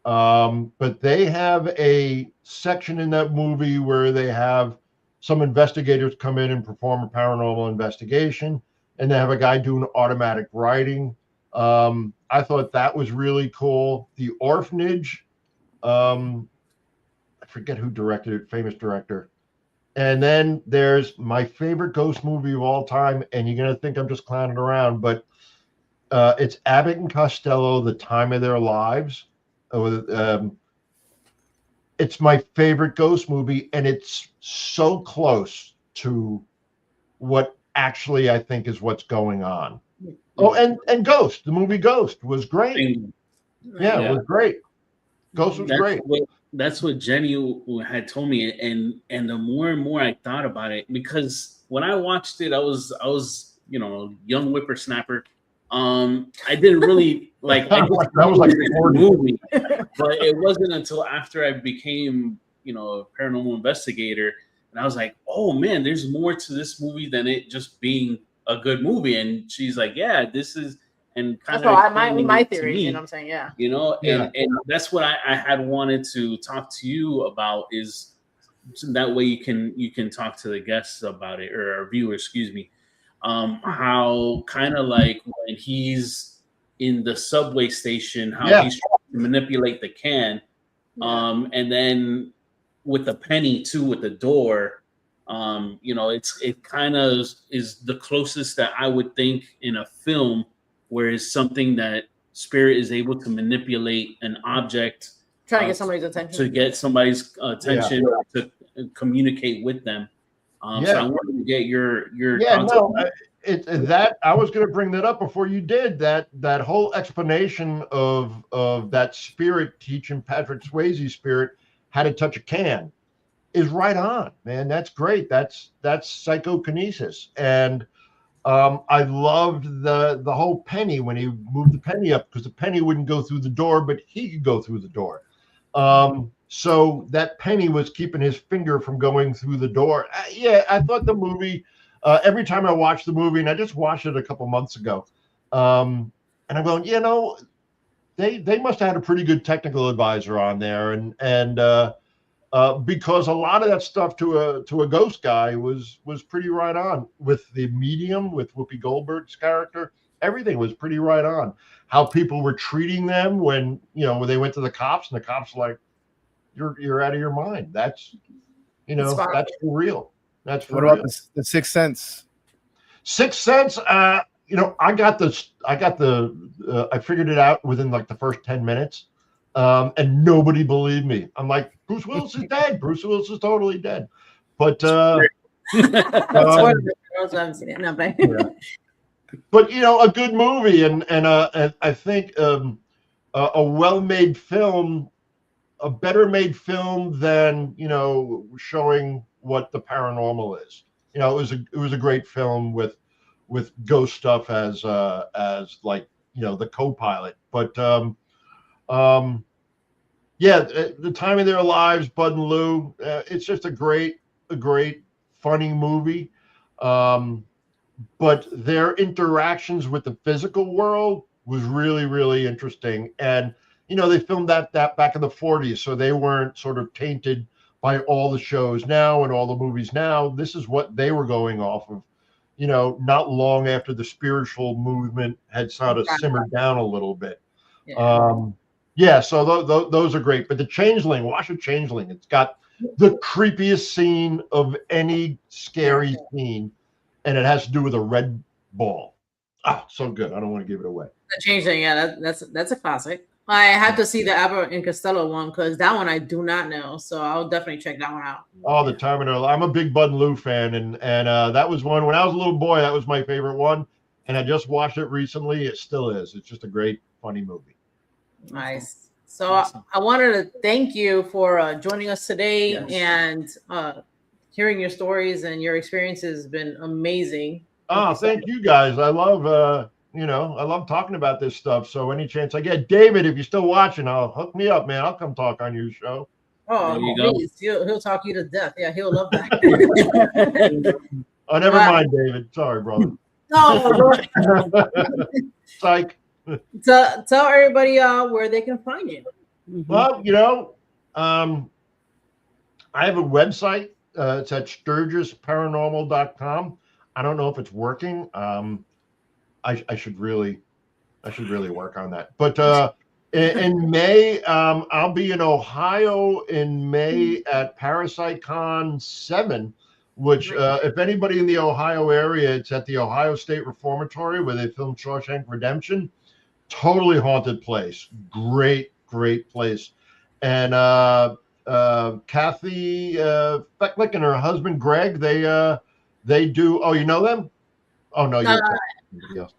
But they have a section in that movie where they have some investigators come in and perform a paranormal investigation, and they have a guy doing automatic writing. I thought that was really cool. The Orphanage, I forget who directed it, famous director. And then there's my favorite ghost movie of all time, and you're gonna think I'm just clowning around, but it's Abbott and Costello, The Time of Their Lives. It's my favorite ghost movie, and it's so close to what actually I think is what's going on. Oh, and Ghost, the movie Ghost was great. Yeah, it was great. Ghost was great. That's what Jenny had told me, and the more and more I thought about it, because when I watched it, I was young whippersnapper. I didn't really like. That was like a movie, but it wasn't until after I became a paranormal investigator, and I was like, oh man, there's more to this movie than it just being a good movie. And she's like, yeah, this is. And kind of my theories, you know what I'm saying? Yeah. And that's what I had wanted to talk to you about, is that way you can talk to the guests about it, or our viewers, excuse me. How kind of like when he's in the subway station, how he's trying to manipulate the can. And then with the penny too, with the door, it kind of is the closest that I would think in a film, where it's something that spirit is able to manipulate an object, trying to get somebody's attention, to communicate with them. So I wanted to get your that I was going to bring that up before you did. That whole explanation of that spirit teaching Patrick Swayze's spirit how to touch a can is right on, man. That's great. That's psychokinesis. And I loved the whole penny, when he moved the penny up, because the penny wouldn't go through the door, but he could go through the door. So that penny was keeping his finger from going through the door. I thought the movie, every time I watch the movie, and I just watched it a couple months ago, and I'm going, they must have had a pretty good technical advisor on there, and because a lot of that stuff to a ghost guy was pretty right on. With the medium, with Whoopi Goldberg's character, everything was pretty right on. How people were treating them when when they went to the cops, and the cops were like, you're out of your mind. That's that's for real. That's for real. What about the Sixth Sense? Sixth Sense. I figured it out within like the first 10 minutes. And nobody believed me. I'm like, Bruce Willis is dead. Bruce Willis is totally dead. But but a good movie, and I think a well-made film, a better made film than showing what the paranormal is. It was a great film with ghost stuff as like the co-pilot. But The Time of Their Lives, Bud and Lou. It's just a great, funny movie. But their interactions with the physical world was really, really interesting. And they filmed that back in the 40s, so they weren't sort of tainted by all the shows now and all the movies now. This is what they were going off of. Not long after the spiritual movement had sort of simmered down a little bit. So those are great. But The Changeling, watch The Changeling. It's got the creepiest scene of any scary scene, and it has to do with a red ball. So good. I don't want to give it away. The Changeling, that's a classic. I have to see the Abbott and Costello one, because that one I do not know. So I'll definitely check that one out. Oh, The Time of Their Lives. I'm a big Bud and Lou fan, and that was one when I was a little boy. That was my favorite one, and I just watched it recently. It still is. It's just a great, funny movie. Nice. So awesome. I wanted to thank you for joining us today, and hearing your stories and your experiences has been amazing. Thank you guys. I love I love talking about this stuff. So any chance I get, David, if you're still watching, hook me up, man. I'll come talk on your show. Oh, please. He'll talk you to death. Yeah, he'll love that. Oh, never mind, David. Sorry, brother. No. Psych. Tell everybody where they can find you. Well, I have a website. It's at sturgesparanormal.com. I don't know if it's working. I should really work on that. But in May, I'll be in Ohio in May at ParasiteCon 7, which if anybody in the Ohio area, it's at the Ohio State Reformatory where they filmed Shawshank Redemption. Totally haunted place. Great place. And Kathy Fecklick and her husband Greg, they do. Oh, you know them? Oh no, you're somebody else.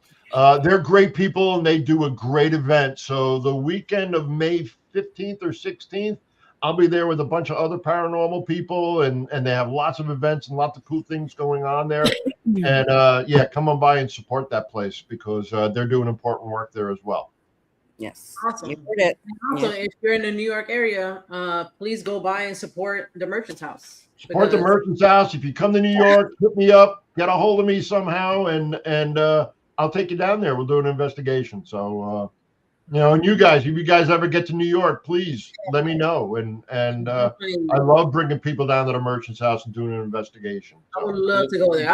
They're great people and they do a great event. So the weekend of May 15th or 16th, I'll be there with a bunch of other paranormal people, and they have lots of events and lots of cool things going on there. And come on by and support that place because they're doing important work there as well. Yes. Awesome. You heard it. Also, if you're in the New York area, please go by and support the Merchant's House. Support the Merchant's House. If you come to New York, hit me up, get a hold of me somehow, and I'll take you down there. We'll do an investigation. So, and you guys, if you guys ever get to New York, please let me know. And I love bringing people down to the Merchant's House and doing an investigation. So. I would love to go there.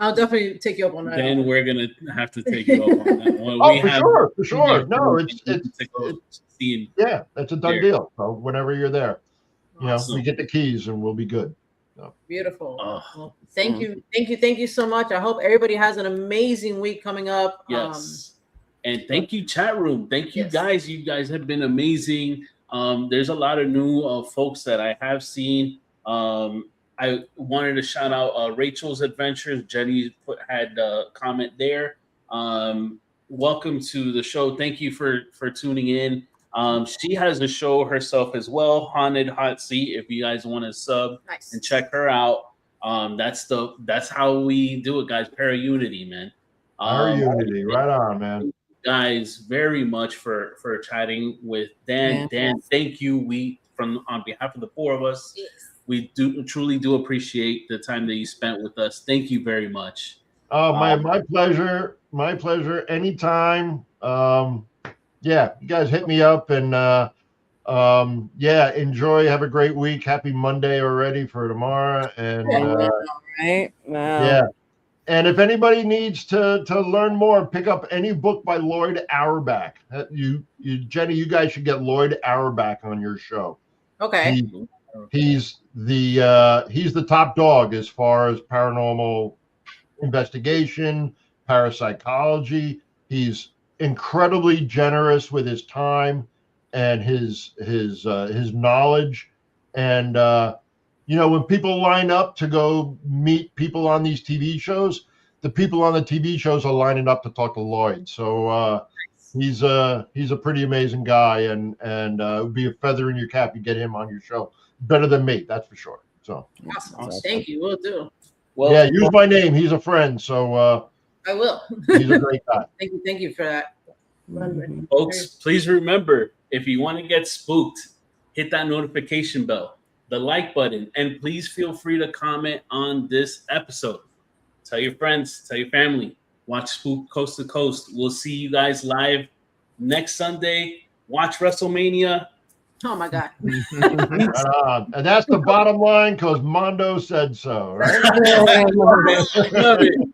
I'll definitely take you up on that. Then we're gonna have to take you up on that one. For sure. No, it's a done deal. So whenever you're there, we get the keys and we'll be good. So. Beautiful. Well, thank you so much. I hope everybody has an amazing week coming up. Yes. And thank you, chat room. Thank you, guys. You guys have been amazing. There's a lot of new folks that I have seen. I wanted to shout out Rachel's Adventures. Jenny had a comment there. Welcome to the show. Thank you for tuning in. She has a show herself as well, Haunted Hot Seat. If you guys want to sub and check her out, that's how we do it, guys. Para-Unity, man. Para-Unity, right on, man. Guys, very much for chatting with Dan. Yeah. Dan, thank you. On behalf of the four of us, we truly do appreciate the time that you spent with us. Thank you very much. Oh, my pleasure. My pleasure. Anytime. You guys hit me up and enjoy. Have a great week. Happy Monday already for tomorrow. And right. Wow. Yeah. And if anybody needs to learn more, pick up any book by Lloyd Auerbach. Jenny, you guys should get Lloyd Auerbach on your show. Okay. He's the top dog as far as paranormal investigation, parapsychology. He's incredibly generous with his time and his knowledge. And when people line up to go meet people on these TV shows, the people on the TV shows are lining up to talk to Lloyd. So he's a pretty amazing guy, and it would be a feather in your cap to get him on your show. Better than me, that's for sure. So awesome. Thank you. We'll do. Well, use my name. He's a friend. So I will. He's a great guy. Thank you for that. Folks, please remember, if you want to get spooked, hit that notification bell, the like button, and please feel free to comment on this episode. Tell your friends, tell your family. Watch Spooked Coast to Coast. We'll see you guys live next Sunday. Watch WrestleMania. Oh my God. And that's the bottom line because Mondo said so, right? Love it.